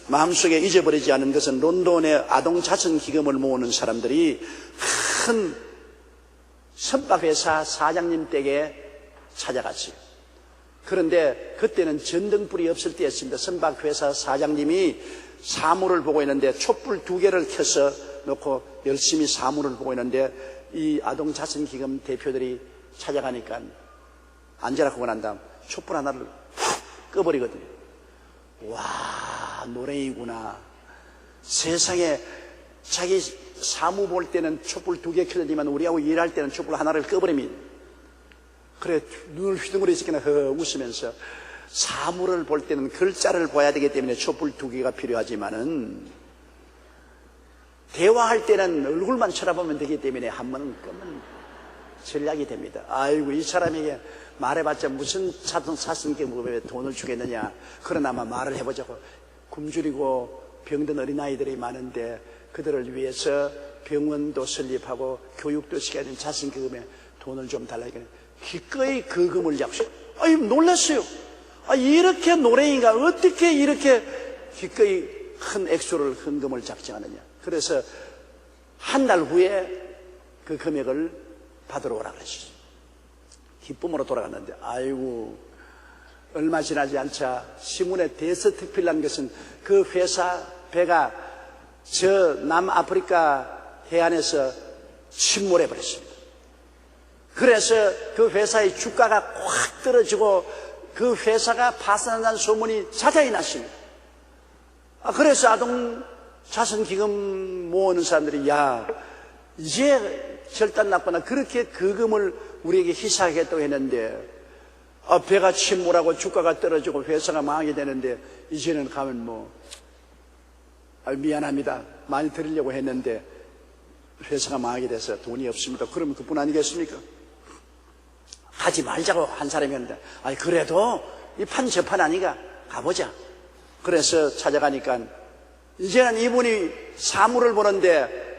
A: 마음속에 잊어버리지 않은 것은 론던의 아동 자선 기금을 모으는 사람들이 큰 선박회사 사장님 댁에 찾아갔어요. 그런데 그때는 전등불이 없을 때였습니다. 선박회사 사장님이 사물을 보고 있는데 촛불 2개를 켜서 놓고 열심히 사물을 보고 있는데 이 아동 자선 기금 대표들이 찾아가니까 앉으라고 난 다음 촛불 하나를 훅 꺼버리거든요. 와, 노랭이구나. 세상에 자기 사무 볼 때는 촛불 2개 켜지만 우리하고 일할 때는 촛불 하나를 꺼버립니다. 그래, 눈을 휘둥그레 있으니까 웃으면서 사물을 볼 때는 글자를 봐야 되기 때문에 촛불 2개가 필요하지만은 대화할 때는 얼굴만 쳐다보면 되기 때문에 한 번은 끄면 전략이 됩니다. 아이고, 이 사람에게 말해봤자 무슨 사슴개무에 돈을 주겠느냐. 그러나마 말을 해보자고. 굶주리고 병든 어린아이들이 많은데 그들을 위해서 병원도 설립하고 교육도 시켜야 되는 자선기금에 돈을 좀 달라니까 기꺼이 거금을 약속. 아유, 놀랐어요. 아, 이렇게 노랭이가 어떻게 이렇게 기꺼이 큰 액수를 헌금을 작정하느냐. 그래서 한 달 후에 그 금액을 받으러 오라 그랬어요. 기쁨으로 돌아갔는데, 아이고, 얼마 지나지 않자 신문에 대서특필 난 것은 그 회사 배가 저 남아프리카 해안에서 침몰해 버렸습니다. 그래서 그 회사의 주가가 확 떨어지고 그 회사가 파산한다는 소문이 자자히 났습니다. 그래서 아동 자선기금 모으는 사람들이, 야, 이제 절단 났구나. 그렇게 거금을 우리에게 희사하겠다고 했는데, 배가 침몰하고 주가가 떨어지고 회사가 망하게 되는데, 이제는 가면 뭐, 미안합니다. 많이 드리려고 했는데, 회사가 망하게 돼서 돈이 없습니다. 그러면 그뿐 아니겠습니까? 하지 말자고 한 사람이었는데, 아니, 그래도 이 판 저 판 아니가 가보자. 그래서 찾아가니까, 이제는 이분이 사물을 보는데,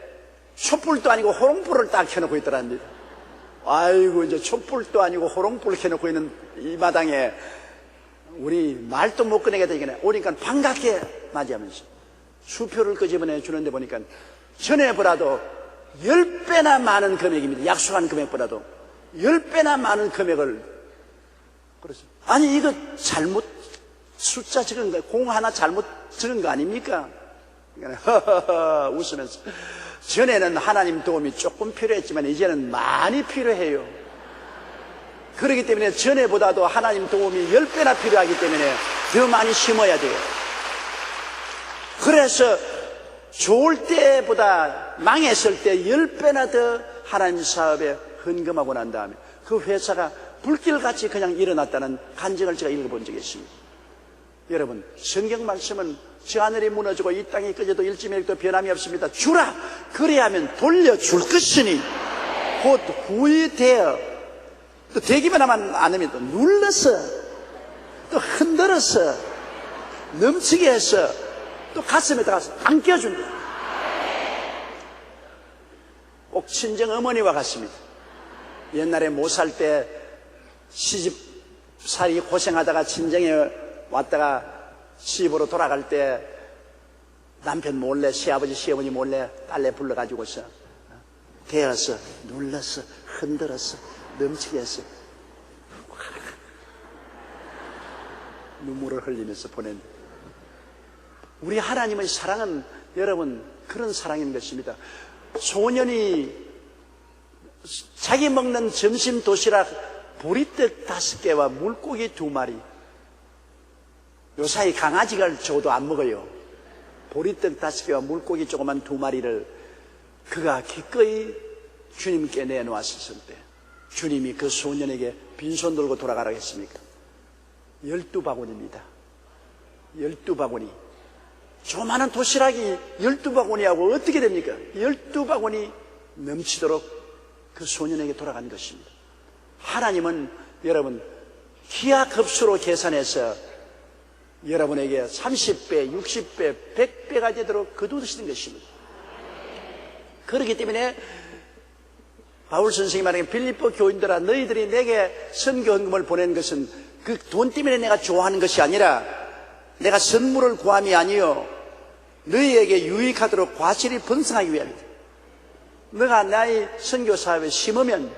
A: 촛불도 아니고 호롱불을 딱 켜놓고 있더랍니다. 아이고, 이제 촛불도 아니고 호롱불을 켜놓고 있는 이 마당에 우리 말도 못 꺼내게 되겠네. 오니까 반갑게 맞이하면서 수표를 끄집어내 주는데 보니까 전에보다도 10배나 많은 금액입니다. 약속한 금액보다도 10배나 많은 금액을. 그래서 아니, 이거 잘못 숫자 적은 거, 공 하나 잘못 적은 거 아닙니까? 허허허 웃으면서, 전에는 하나님 도움이 조금 필요했지만 이제는 많이 필요해요. 그렇기 때문에 전에보다도 하나님 도움이 10배나 필요하기 때문에 더 많이 심어야 돼요. 그래서 좋을 때보다 망했을 때 10배나 더 하나님 사업에 헌금하고 난 다음에 그 회사가 불길같이 그냥 일어났다는 간증을 제가 읽어본 적이 있습니다. 여러분, 성경 말씀은 저 하늘이 무너지고 이 땅이 꺼져도 일지매력도 변함이 없습니다. 주라! 그래야면 돌려줄 것이니 곧 후회되어 또 되기만 하면 안 하면 또 눌러서 또 흔들어서 넘치게 해서 또 가슴에다가 안겨준다. 꼭 친정 어머니와 같습니다. 옛날에 못 살 때 시집살이 고생하다가 친정에 왔다가 시집으로 돌아갈 때 남편 몰래, 시아버지 시어머니 몰래 딸내 불러가지고서 대어서 눌러서 흔들어서 넘치게 해서 눈물을 흘리면서 보낸 우리 하나님의 사랑은 여러분 그런 사랑인 것입니다. 소년이 자기 먹는 점심 도시락 보리떡 5개와 물고기 2마리, 요사이 강아지가 줘도 안 먹어요. 보리떡 5개와 물고기 조그만 2마리를 그가 기꺼이 주님께 내놓았을 때 주님이 그 소년에게 빈손 들고 돌아가라고 했습니까? 12바구니입니다. 12바구니. 조그마한 도시락이 12바구니하고 어떻게 됩니까? 12바구니 넘치도록 그 소년에게 돌아간 것입니다. 하나님은 여러분 기하급수로 계산해서 여러분에게 30배, 60배, 100배가 되도록 거두시는 것입니다. 그렇기 때문에 바울 선생님이 말하기에 빌립보 교인들아 너희들이 내게 선교헌금을 보낸 것은 그 돈 때문에 내가 좋아하는 것이 아니라 내가 선물을 구함이 아니요 너희에게 유익하도록 과실이 번성하기 위함이다. 너가 나의 선교사업에 심으면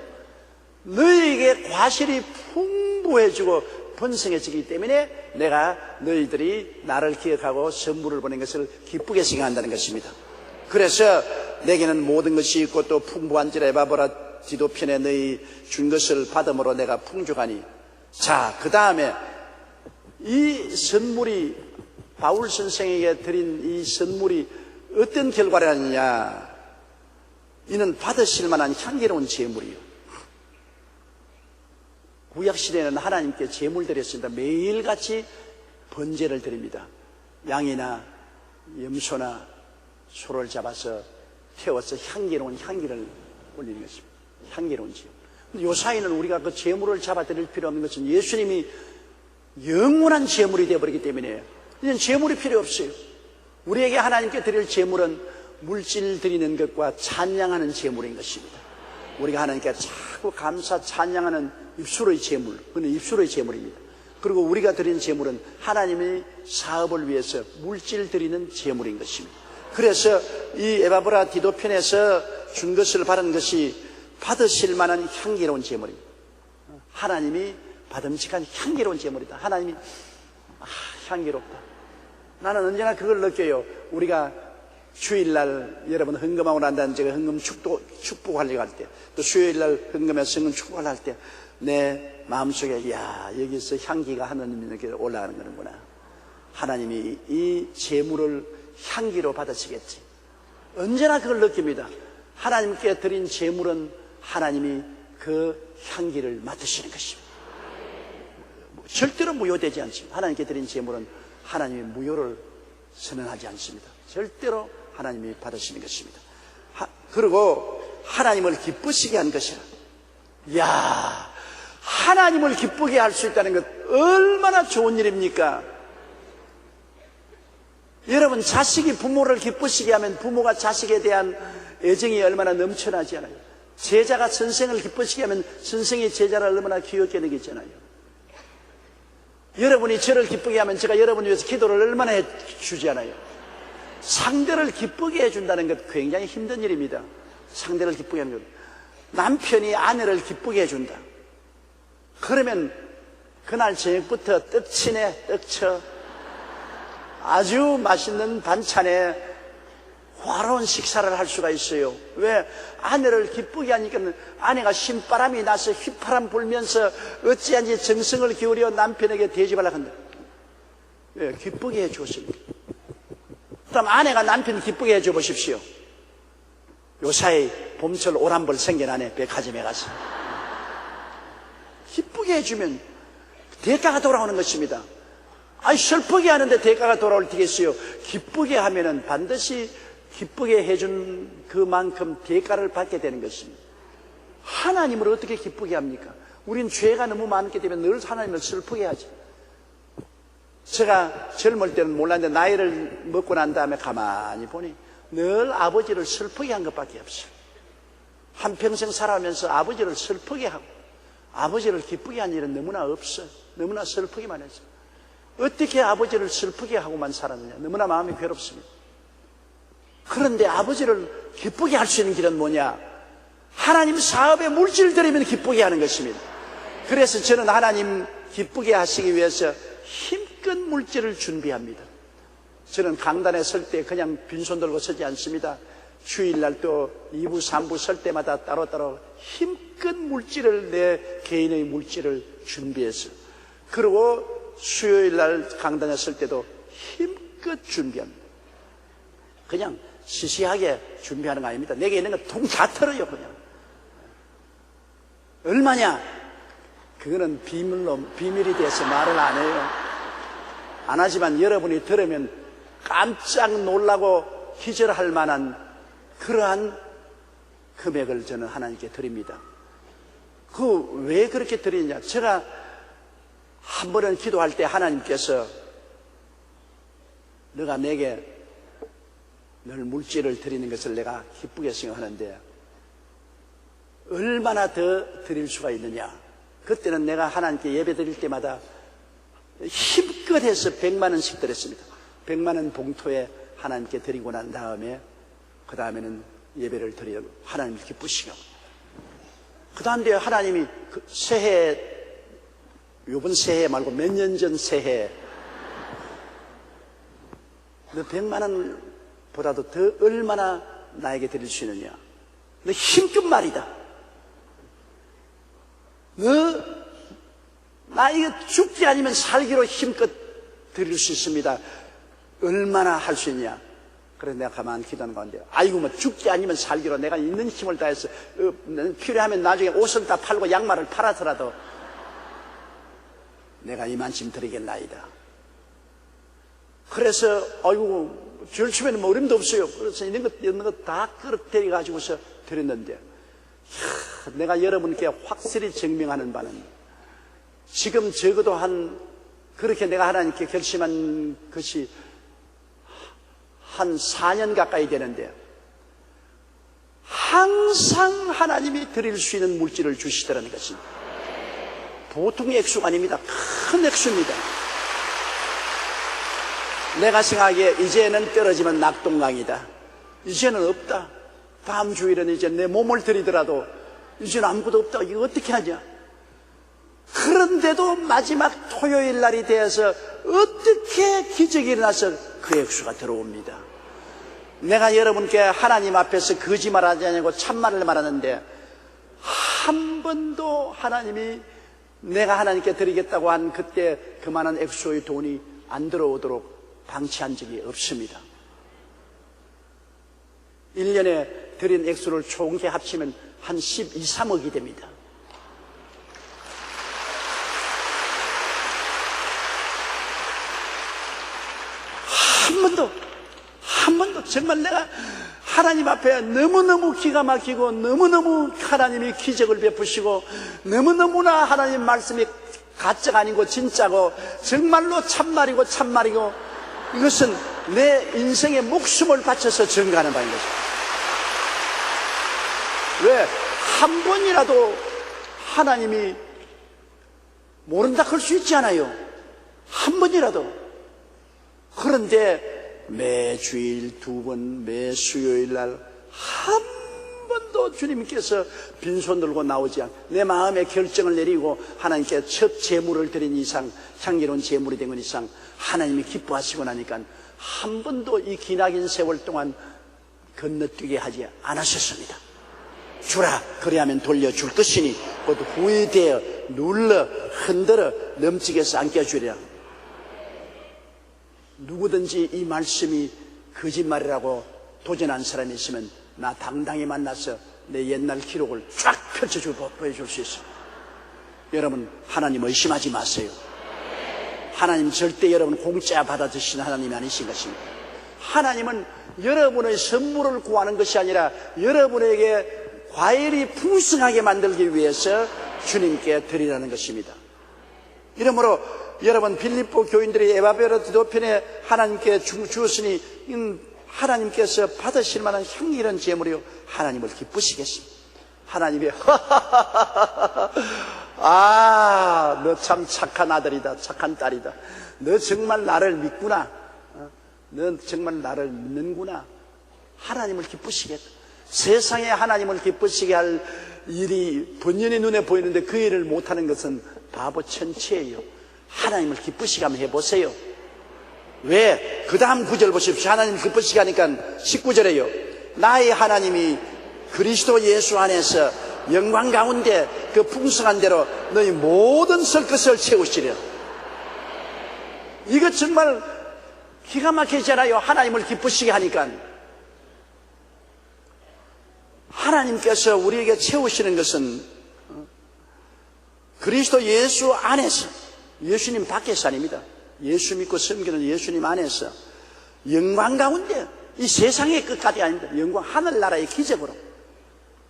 A: 너희에게 과실이 풍부해지고 번성해지기 때문에 내가 너희들이 나를 기억하고 선물을 보낸 것을 기쁘게 생각한다는 것입니다. 그래서 내게는 모든 것이 있고 또 풍부한지라 에바브라 디도편에 너희 준 것을 받음으로 내가 풍족하니. 자, 그 다음에 이 선물이 바울 선생에게 드린 이 선물이 어떤 결과를 하느냐. 이는 받으실 만한 향기로운 제물이요. 구약시대에는 하나님께 제물 드렸습니다. 매일같이 번제를 드립니다. 양이나 염소나 소를 잡아서 태워서 향기로운 향기를 올리는 것입니다. 향기로운 제물. 요 사이는 우리가 그 제물을 잡아 드릴 필요 없는 것은 예수님이 영원한 제물이 되어버리기 때문에 이제는 제물이 필요 없어요. 우리에게 하나님께 드릴 제물은 물질 드리는 것과 찬양하는 제물인 것입니다. 우리가 하나님께 자꾸 감사 찬양하는 입술의 제물, 그는 입술의 제물입니다. 그리고 우리가 드린 제물은 하나님의 사업을 위해서 물질 드리는 제물인 것입니다. 그래서 이 에바브라 디도편에서 준 것을 받은 것이 받으실 만한 향기로운 제물입니다. 하나님이 받음직한 향기로운 제물이다. 하나님이 향기롭다. 나는 언제나 그걸 느껴요. 우리가 주일날 여러분 헌금하고 난 다음에 제가 헌금 축복하려고 할 때, 또 수요일날 헌금해서 헌금 축복하려고 할 때 내 마음속에 야 여기서 향기가 하나님에게 올라가는 거는구나. 하나님이 이 제물을 향기로 받으시겠지. 언제나 그걸 느낍니다. 하나님께 드린 제물은 하나님이 그 향기를 맡으시는 것입니다. 절대로 무효되지 않습니다. 하나님께 드린 제물은 하나님이 무효를 선언하지 않습니다. 절대로 하나님이 받으시는 것입니다. 그리고 하나님을 기쁘시게 한 것이라. 이야, 하나님을 기쁘게 할 수 있다는 것 얼마나 좋은 일입니까? 여러분, 자식이 부모를 기쁘시게 하면 부모가 자식에 대한 애정이 얼마나 넘쳐나지 않아요? 제자가 선생을 기쁘시게 하면 선생이 제자를 얼마나 귀엽게 느끼잖아요. 여러분이 저를 기쁘게 하면 제가 여러분을 위해서 기도를 얼마나 해주지 않아요? 상대를 기쁘게 해준다는 것 굉장히 힘든 일입니다. 상대를 기쁘게 하는 것. 남편이 아내를 기쁘게 해준다. 그러면 그날 저녁부터 떡치네, 떡쳐. 아주 맛있는 반찬에 화로운 식사를 할 수가 있어요. 왜? 아내를 기쁘게 하니까 아내가 신바람이 나서 휘파람 불면서 어찌한지 정성을 기울여 남편에게 대접하려고 한다. 왜? 기쁘게 해주었습니다. 그럼 아내가 남편 기쁘게 해줘 보십시오. 요사이 봄철 오란벌 생겨나네. 백화점에 가서 기쁘게 해주면 대가가 돌아오는 것입니다. 아니, 슬프게 하는데 대가가 돌아올 테겠어요. 기쁘게 하면은 반드시 기쁘게 해준 그만큼 대가를 받게 되는 것입니다. 하나님을 어떻게 기쁘게 합니까? 우린 죄가 너무 많기 때문에 늘 하나님을 슬프게 하지. 제가 젊을 때는 몰랐는데 나이를 먹고 난 다음에 가만히 보니 늘 아버지를 슬프게 한 것밖에 없어요. 한평생 살아가면서 아버지를 슬프게 하고 아버지를 기쁘게 한 일은 너무나 없어요. 너무나 슬프게만 했어요. 어떻게 아버지를 슬프게 하고만 살았느냐. 너무나 마음이 괴롭습니다. 그런데 아버지를 기쁘게 할 수 있는 길은 뭐냐? 하나님 사업에 물질을 들이면 기쁘게 하는 것입니다. 그래서 저는 하나님 기쁘게 하시기 위해서 힘껏 물질을 준비합니다. 저는 강단에 설 때 그냥 빈손 들고 서지 않습니다. 주일날 또 2부, 3부 설 때마다 따로따로 힘껏 물질을, 내 개인의 물질을 준비했어요. 그리고 수요일날 강단에 설 때도 힘껏 준비합니다. 그냥 시시하게 준비하는 거 아닙니다. 내게 있는 거 통 다 털어요, 그냥. 얼마냐? 그거는 비밀이 돼서 말을 안 해요. 안 하지만 여러분이 들으면 깜짝 놀라고 기절할 만한 그러한 금액을 저는 하나님께 드립니다. 왜 그렇게 드리냐? 제가 한 번은 기도할 때 하나님께서 너가 내게 늘 물질을 드리는 것을 내가 기쁘게 생각하는데 얼마나 더 드릴 수가 있느냐? 그때는 내가 하나님께 예배 드릴 때마다 힘껏 해서 100만 원씩 드렸습니다. 100만 원 봉투에 하나님께 드리고 난 다음에 그 다음에는 예배를 드리고 하나님 기쁘시고 그 다음에 하나님이 그 새해, 요번 새해 말고 몇 년 전 새해 너 100만 원보다도 더 얼마나 나에게 드릴 수 있느냐? 너 힘껏 말이다. 나 이거 죽지 아니면 살기로 힘껏 드릴 수 있습니다. 얼마나 할 수 있냐? 그래서 내가 가만히 기도하는 가운데 아이고 뭐 죽지 아니면 살기로 내가 있는 힘을 다해서 필요하면 나중에 옷을 다 팔고 양말을 팔아서라도 내가 이만큼 드리겠나이다. 그래서 아이고 절치면 뭐 어림도 없어요. 그래서 있는 것 다 끌어들여 가지고서 드렸는데 내가 여러분께 확실히 증명하는 바는 지금 적어도 그렇게 내가 하나님께 결심한 것이 한 4년 가까이 되는데 항상 하나님이 드릴 수 있는 물질을 주시더라는 것입니다. 보통 액수가 아닙니다. 큰 액수입니다. 내가 생각하기에 이제는 떨어지면 낙동강이다. 이제는 없다. 다음 주일은 이제 내 몸을 드리더라도 이제는 아무것도 없다. 이거 어떻게 하냐? 그런데도 마지막 토요일 날이 되어서 어떻게 기적이 일어나서 그 액수가 들어옵니다. 내가 여러분께 하나님 앞에서 거짓말하지 않고 참말을 말하는데 한 번도 하나님이 내가 하나님께 드리겠다고 한 그때 그만한 액수의 돈이 안 들어오도록 방치한 적이 없습니다. 1년에 드린 액수를 총계 합치면 한 12, 3억이 됩니다. 한 번도 정말 내가 하나님 앞에 너무너무 기가 막히고 너무너무 하나님이 기적을 베푸시고 너무너무나 하나님 말씀이 가짜가 아니고 진짜고 정말로 참말이고 이것은 내 인생의 목숨을 바쳐서 증거하는 바인 것입니다. 왜? 한 번이라도 하나님이 모른다 할 수 있지 않아요. 한 번이라도. 그런데 매 주일 2번, 매 수요일 날 한 번도 주님께서 빈손 들고 나오지 않고 내 마음의 결정을 내리고 하나님께 첫 제물을 드린 이상, 향기로운 제물이 된 이상 하나님이 기뻐하시고 나니까 한 번도 이 기나긴 세월 동안 건너뛰게 하지 않으셨습니다. 주라 그리하면 돌려줄 것이니 곧 후회되어 눌러 흔들어 넘치게 해서 안겨주리라. 누구든지 이 말씀이 거짓말이라고 도전한 사람이 있으면 나 당당히 만나서 내 옛날 기록을 쫙 보여줄 수 있습니다. 여러분 하나님 의심하지 마세요. 하나님 절대 여러분 공짜 받아 드시는 하나님이 아니신 것입니다. 하나님은 여러분의 선물을 구하는 것이 아니라 여러분에게 과일이 풍성하게 만들기 위해서 주님께 드리라는 것입니다. 이러므로 여러분 빌립보 교인들이 에바베라 기도편에 하나님께 주었으니 하나님께서 받으실 만한 향기로운 제물이요 하나님을 기쁘시겠습니다. 하나님이 아, 너 참 착한 아들이다, 착한 딸이다. 너 정말 나를 믿구나. 너 정말 나를 믿는구나. 하나님을 기쁘시겠다. 세상에 하나님을 기쁘시게 할 일이 번연히 눈에 보이는데 그 일을 못하는 것은 바보 천치예요. 하나님을 기쁘시게 한번 해보세요. 왜? 그 다음 구절 보십시오. 하나님 기쁘시게 하니까 19절에요. 나의 하나님이 그리스도 예수 안에서 영광 가운데 그 풍성한 대로 너희 모든 설 것을 채우시려. 이거 정말 기가 막히잖아요. 하나님을 기쁘시게 하니까. 하나님께서 우리에게 채우시는 것은 그리스도 예수 안에서, 예수님 밖에서 아닙니다. 예수 믿고 섬기는 예수님 안에서 영광 가운데, 이 세상의 끝까지 아닙니다. 영광, 하늘나라의 기적으로,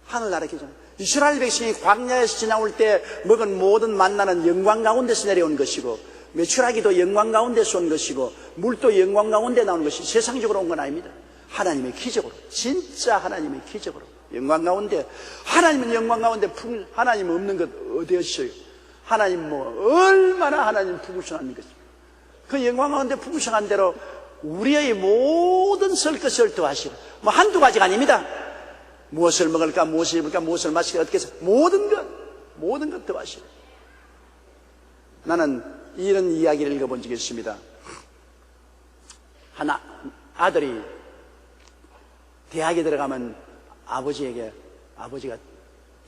A: 하늘나라의 기적. 이스라엘 백성이 광야에서 지나올 때 먹은 모든 만나는 영광 가운데서 내려온 것이고, 메추라기도 영광 가운데서 온 것이고, 물도 영광 가운데 나오는 것이 세상적으로 온 건 아닙니다. 하나님의 기적으로, 진짜 하나님의 기적으로 영광 가운데. 하나님은 영광 가운데 하나님 없는 것 어디 있어요? 하나님 얼마나 하나님 풍성한 것입니다. 그 영광 가운데 풍성한 대로 우리의 모든 설 것을 더하시라. 한두 가지가 아닙니다. 무엇을 먹을까, 무엇을 입을까, 무엇을 마실까, 어떻게 해서 모든 것 더하시라. 나는 이런 이야기를 읽어본 적이 있습니다. 하나 아들이 대학에 들어가면 아버지가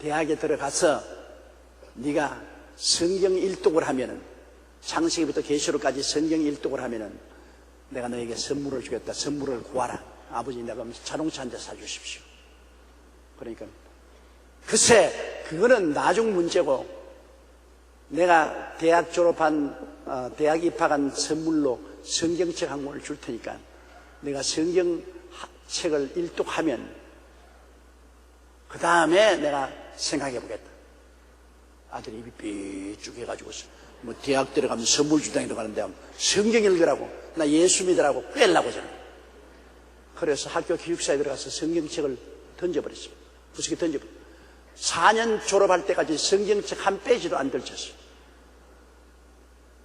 A: 대학에 들어가서 네가 성경 일독을 하면은, 창세기부터 계시록까지 성경 일독을 하면은 내가 너에게 선물을 주겠다. 선물을 구하라. 아버지, 내가 자동차 한 대 사주십시오. 그러니까 글쎄 그거는 나중 문제고, 내가 대학 대학 입학한 선물로 성경책 한 권을 줄 테니까 내가 성경책을 일독하면 그 다음에 내가 생각해 보겠다. 아들이 입이 삐죽해가지고 대학 들어가면 선물 주당에 들어가는데 성경 읽으라고, 나 예수 믿으라고 꿰려고 저는. 그래서 학교 기숙사에 들어가서 성경책을 던져버렸어요. 부스게 던져버렸어요. 4년 졸업할 때까지 성경책 한 페이지도 안 던졌어요.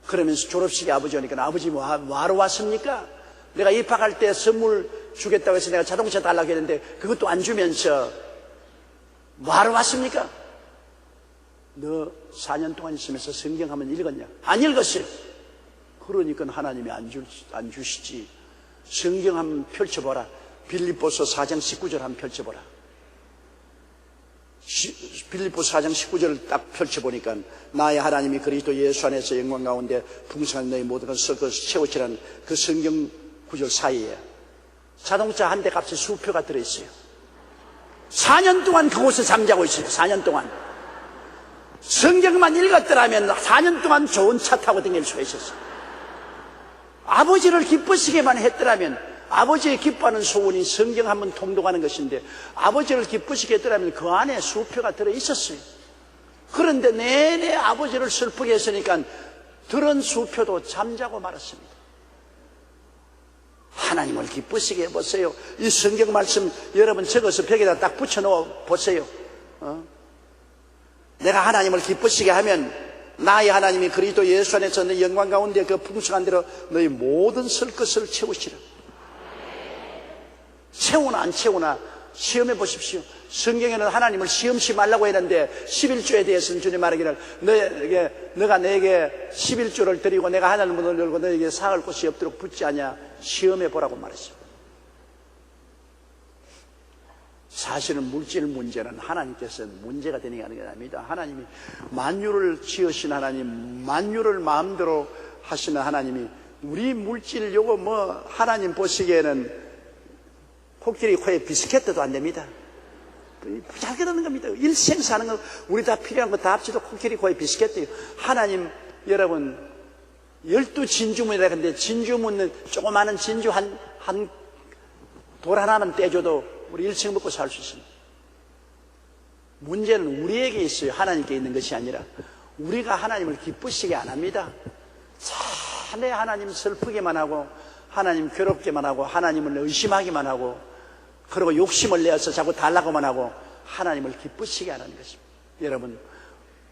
A: 그러면서 졸업식에 아버지 오니까, 아버지 뭐하러 왔습니까? 내가 입학할 때 선물 주겠다고 해서 내가 자동차 달라고 했는데 그것도 안 주면서 뭐하러 왔습니까? 너 4년 동안 있으면서 성경 한번 읽었냐? 안 읽었어요. 그러니까 하나님이 안 주시지. 성경 한번 펼쳐보라. 빌립보서 4장 19절 한번 펼쳐보라. 빌립보서 4장 19절을 딱 펼쳐보니까 나의 하나님이 그리스도 예수 안에서 영광 가운데 풍성한 너희 모든 것을 채우시라는 그 성경 구절 사이에 자동차 한 대 값의 수표가 들어있어요. 4년 동안 그곳에 잠자고 있어요. 4년 동안 성경만 읽었더라면 4년 동안 좋은 차 타고 다닐 수가 있었어요. 아버지를 기쁘시게만 했더라면, 아버지의 기뻐하는 소원이 성경 한번 통독하는 것인데 아버지를 기쁘시게 했더라면 그 안에 수표가 들어있었어요. 그런데 내내 아버지를 슬프게 했으니까 들은 수표도 잠자고 말았습니다. 하나님을 기쁘시게 해보세요. 이 성경 말씀 여러분 적어서 벽에다 딱 붙여놓아 보세요. 내가 하나님을 기쁘시게 하면 나의 하나님이 그리스도 예수 안에서 너 영광 가운데 그 풍성한 대로 너희 모든 설 것을 채우시라. 채우나 안 채우나 시험해 보십시오. 성경에는 하나님을 시험치 말라고 했는데 11조에 대해서는 주님 말하기를 너가 내게 11조를 드리고 내가 하늘 문을 열고 너에게 사할 곳이 없도록 붙지 않냐, 시험해 보라고 말했어요. 사실은 물질 문제는 하나님께서 문제가 되는 게 아닙니다. 하나님이 만유를 지으신 하나님, 만유를 마음대로 하시는 하나님이 우리 물질 요거 하나님 보시기에는 코끼리 코에 비스켓도 안 됩니다. 잘 그러는 겁니다. 일생 사는 거 우리 다 필요한 거 다 합치도 코끼리 코에 비스켓이에요. 하나님 여러분 12진주문이라 근데 진주문은 조그마한 진주 한 돌 하나만 떼줘도 우리 1층 먹고 살 수 있습니다. 문제는 우리에게 있어요. 하나님께 있는 것이 아니라 우리가 하나님을 기쁘시게 안 합니다. 자네 하나님 슬프게만 하고 하나님 괴롭게만 하고 하나님을 의심하기만 하고 그리고 욕심을 내어서 자꾸 달라고만 하고 하나님을 기쁘시게 안 하는 것입니다. 여러분,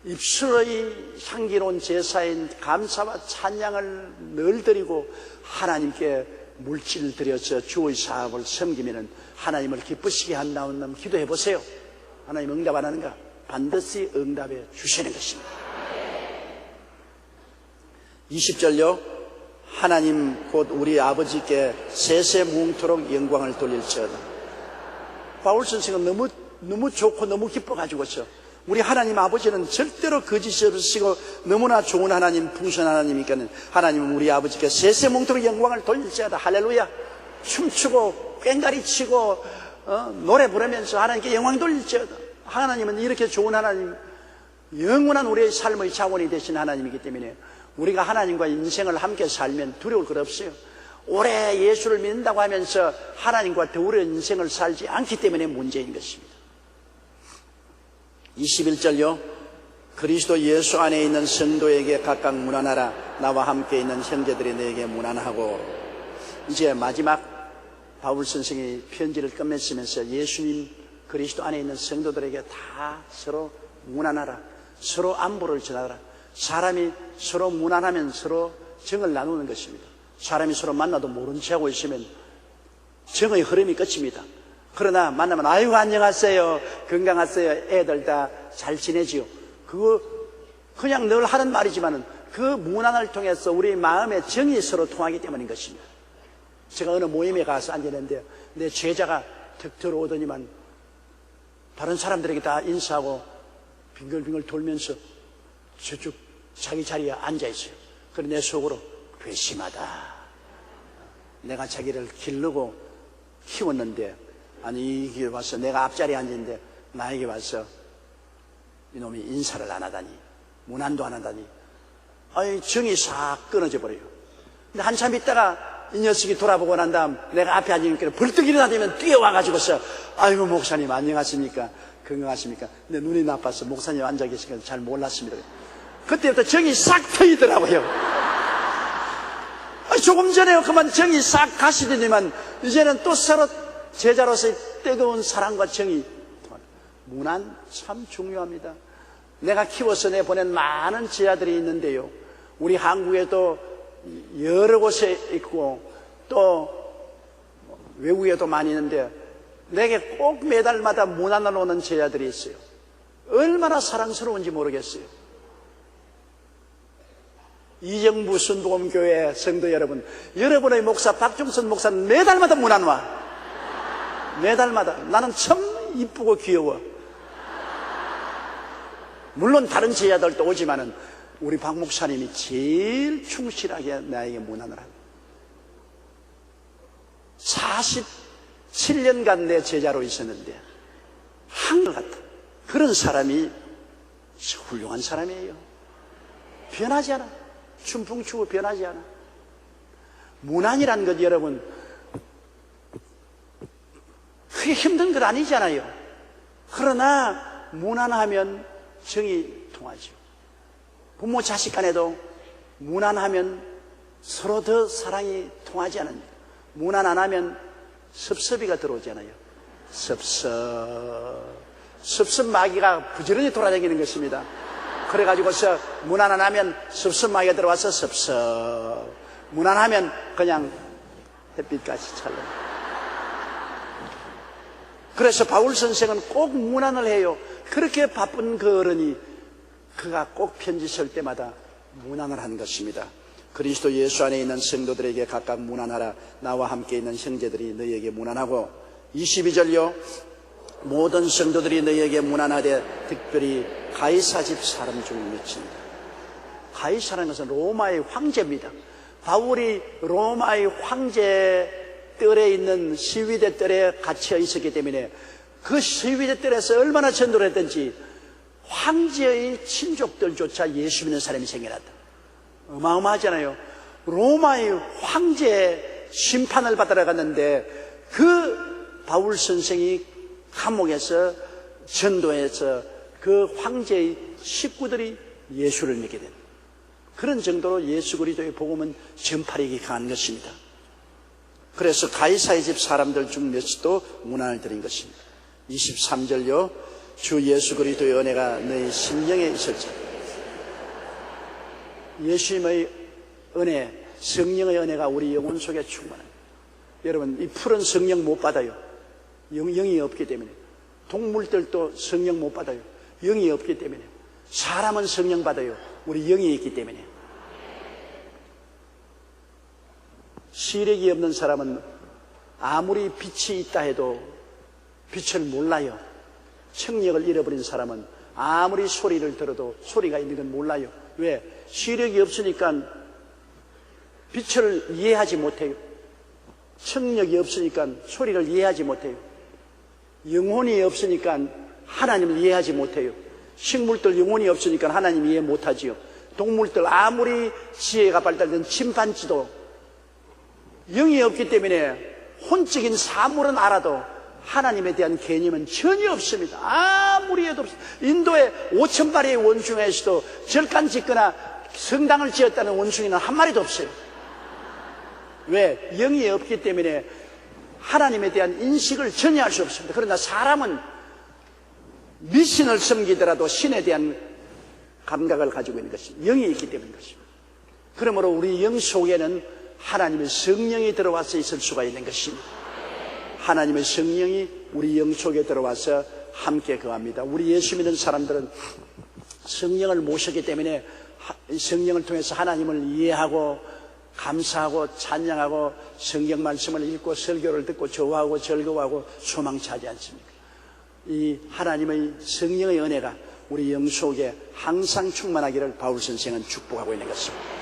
A: 입술의 향기로운 제사인 감사와 찬양을 늘 드리고 하나님께 물질을 드려서 주의 사업을 섬기면 하나님을 기쁘시게 한다는 기도해 보세요. 하나님 응답 안 하는가? 반드시 응답해 주시는 것입니다. 20절요. 하나님 곧 우리 아버지께 세세무음토록 영광을 돌릴지어다. 바울 선생은 너무 좋고 너무 기뻐가지고서 우리 하나님 아버지는 절대로 거짓이 없으시고 너무나 좋은 하나님, 풍성한 하나님이니까 하나님은 우리 아버지께 세세무음토록 영광을 돌릴지어다. 할렐루야. 춤추고 꽹가리 치고 노래 부르면서 하나님께 영광 돌릴지어다. 하나님은 이렇게 좋은 하나님, 영원한 우리의 삶의 자원이 되신 하나님이기 때문에 우리가 하나님과 인생을 함께 살면 두려울 것 없어요. 오래 예수를 믿는다고 하면서 하나님과 더불어 인생을 살지 않기 때문에 문제인 것입니다. 21절요. 그리스도 예수 안에 있는 성도에게 각각 문안하라. 나와 함께 있는 형제들이 너에게 문안하고. 이제 마지막 바울 선생이 편지를 끝맺으면서 예수님 그리스도 안에 있는 성도들에게 다 서로 문안하라. 서로 안부를 전하라. 사람이 서로 문안하면 서로 정을 나누는 것입니다. 사람이 서로 만나도 모른 체하고 있으면 정의 흐름이 끝입니다. 그러나 만나면 아이고 안녕하세요, 건강하세요, 애들 다 잘 지내지요. 그거 그냥 늘 하는 말이지만은 그 문안을 통해서 우리 마음의 정이 서로 통하기 때문인 것입니다. 제가 어느 모임에 가서 앉았는데 내 제자가 툭 들어오더니만 다른 사람들에게 다 인사하고 빙글빙글 돌면서 저쪽 자기 자리에 앉아있어요. 그래 내 속으로 괘씸하다. 내가 자기를 기르고 키웠는데 아니 이게 와서 내가 앞자리에 앉았는데 나에게 와서 이놈이 인사를 안 하다니 문안도 안 하다니 아니 정이 싹 끊어져 버려요. 근데 한참 있다가 이 녀석이 돌아보고 난 다음 내가 앞에 앉으니까 벌떡 일어나면 뛰어와가지고서 아이고 목사님 안녕하십니까 건강하십니까. 근데 눈이 나빠서 목사님 앉아 계시니까 잘 몰랐습니다. 그때부터 정이 싹 트이더라고요. 조금 전에 그만 정이 싹 가시더니만 이제는 또 서로 제자로서의 뜨거운 사랑과 정이. 문안 참 중요합니다. 내가 키워서 내보낸 많은 제자들이 있는데요. 우리 한국에도 여러 곳에 있고 또 외국에도 많이 있는데 내게 꼭 매달마다 문안을 오는 제자들이 있어요. 얼마나 사랑스러운지 모르겠어요. 이정부 순복음교회 성도 여러분, 여러분의 목사 박종선 목사는 매달마다 문안 와. 매달마다. 나는 참 이쁘고 귀여워. 물론 다른 제자들도 오지만은 우리 박 목사님이 제일 충실하게 나에게 문안을 합니다. 47년간 내 제자로 있었는데 한결같다. 그런 사람이 훌륭한 사람이에요. 변하지 않아. 춤풍 추고 변하지 않아. 문안이란 것 여러분 그게 힘든 것 아니잖아요. 그러나 문안하면 정이 통하죠. 부모 자식 간에도 문안하면 서로 더 사랑이 통하지 않습니다. 문안 안 하면 섭섭이가 들어오잖아요. 섭섭 마귀가 부지런히 돌아다니는 것입니다. 그래가지고서 문안 안 하면 섭섭 마귀가 들어와서 섭섭, 문안 하면 그냥 햇빛같이 찰나. 그래서 바울 선생은 꼭 문안을 해요. 그렇게 바쁜 그 어른이 그가 꼭 편지 쓸 때마다 문안을 한 것입니다. 그리스도 예수 안에 있는 성도들에게 각각 문안하라. 나와 함께 있는 형제들이 너희에게 문안하고. 22절요. 모든 성도들이 너희에게 문안하되 특별히 가이사 집 사람 중에 미친다. 가이사라는 것은 로마의 황제입니다. 바울이 로마의 황제 뜰에 있는 시위대 뜰에 갇혀 있었기 때문에 그 시위대 뜰에서 얼마나 전도를 했든지 황제의 친족들조차 예수 믿는 사람이 생겨났다. 어마어마하잖아요. 로마의 황제의 심판을 받으러 갔는데 그 바울 선생이 감옥에서 전도해서 그 황제의 식구들이 예수를 믿게 된 그런 정도로 예수 그리스도의 복음은 전파력이 강한 것입니다. 그래서 가이사의 집 사람들 중 몇도 문안을 드린 것입니다. 23절요. 주 예수 그리스도의 은혜가 너희 심령에 있을지어다. 예수님의 은혜, 성령의 은혜가 우리 영혼 속에 충만합니다. 여러분, 이 풀은 성령 못 받아요. 영이 없기 때문에. 동물들도 성령 못 받아요. 영이 없기 때문에. 사람은 성령 받아요. 우리 영이 있기 때문에. 시력이 없는 사람은 아무리 빛이 있다 해도 빛을 몰라요. 청력을 잃어버린 사람은 아무리 소리를 들어도 소리가 있는 건 몰라요. 왜? 시력이 없으니까 빛을 이해하지 못해요. 청력이 없으니까 소리를 이해하지 못해요. 영혼이 없으니까 하나님을 이해하지 못해요. 식물들 영혼이 없으니까 하나님 이해 못하지요. 동물들 아무리 지혜가 발달된 침판지도 영이 없기 때문에 혼적인 사물은 알아도 하나님에 대한 개념은 전혀 없습니다. 아무리 해도 없습니다. 인도의 5,000마리의 원숭이에서도 절간 짓거나 성당을 지었다는 원숭이는 한 마리도 없어요. 왜? 영이 없기 때문에 하나님에 대한 인식을 전혀 할 수 없습니다. 그러나 사람은 미신을 섬기더라도 신에 대한 감각을 가지고 있는 것입니다. 영이 있기 때문인 것입니다. 그러므로 우리 영 속에는 하나님의 성령이 들어와서 있을 수가 있는 것입니다. 하나님의 성령이 우리 영 속에 들어와서 함께 거합니다. 우리 예수 믿는 사람들은 성령을 모셨기 때문에 성령을 통해서 하나님을 이해하고 감사하고 찬양하고 성경 말씀을 읽고 설교를 듣고 좋아하고 즐거워하고 소망차지 않습니까? 이 하나님의 성령의 은혜가 우리 영 속에 항상 충만하기를 바울 선생은 축복하고 있는 것입니다.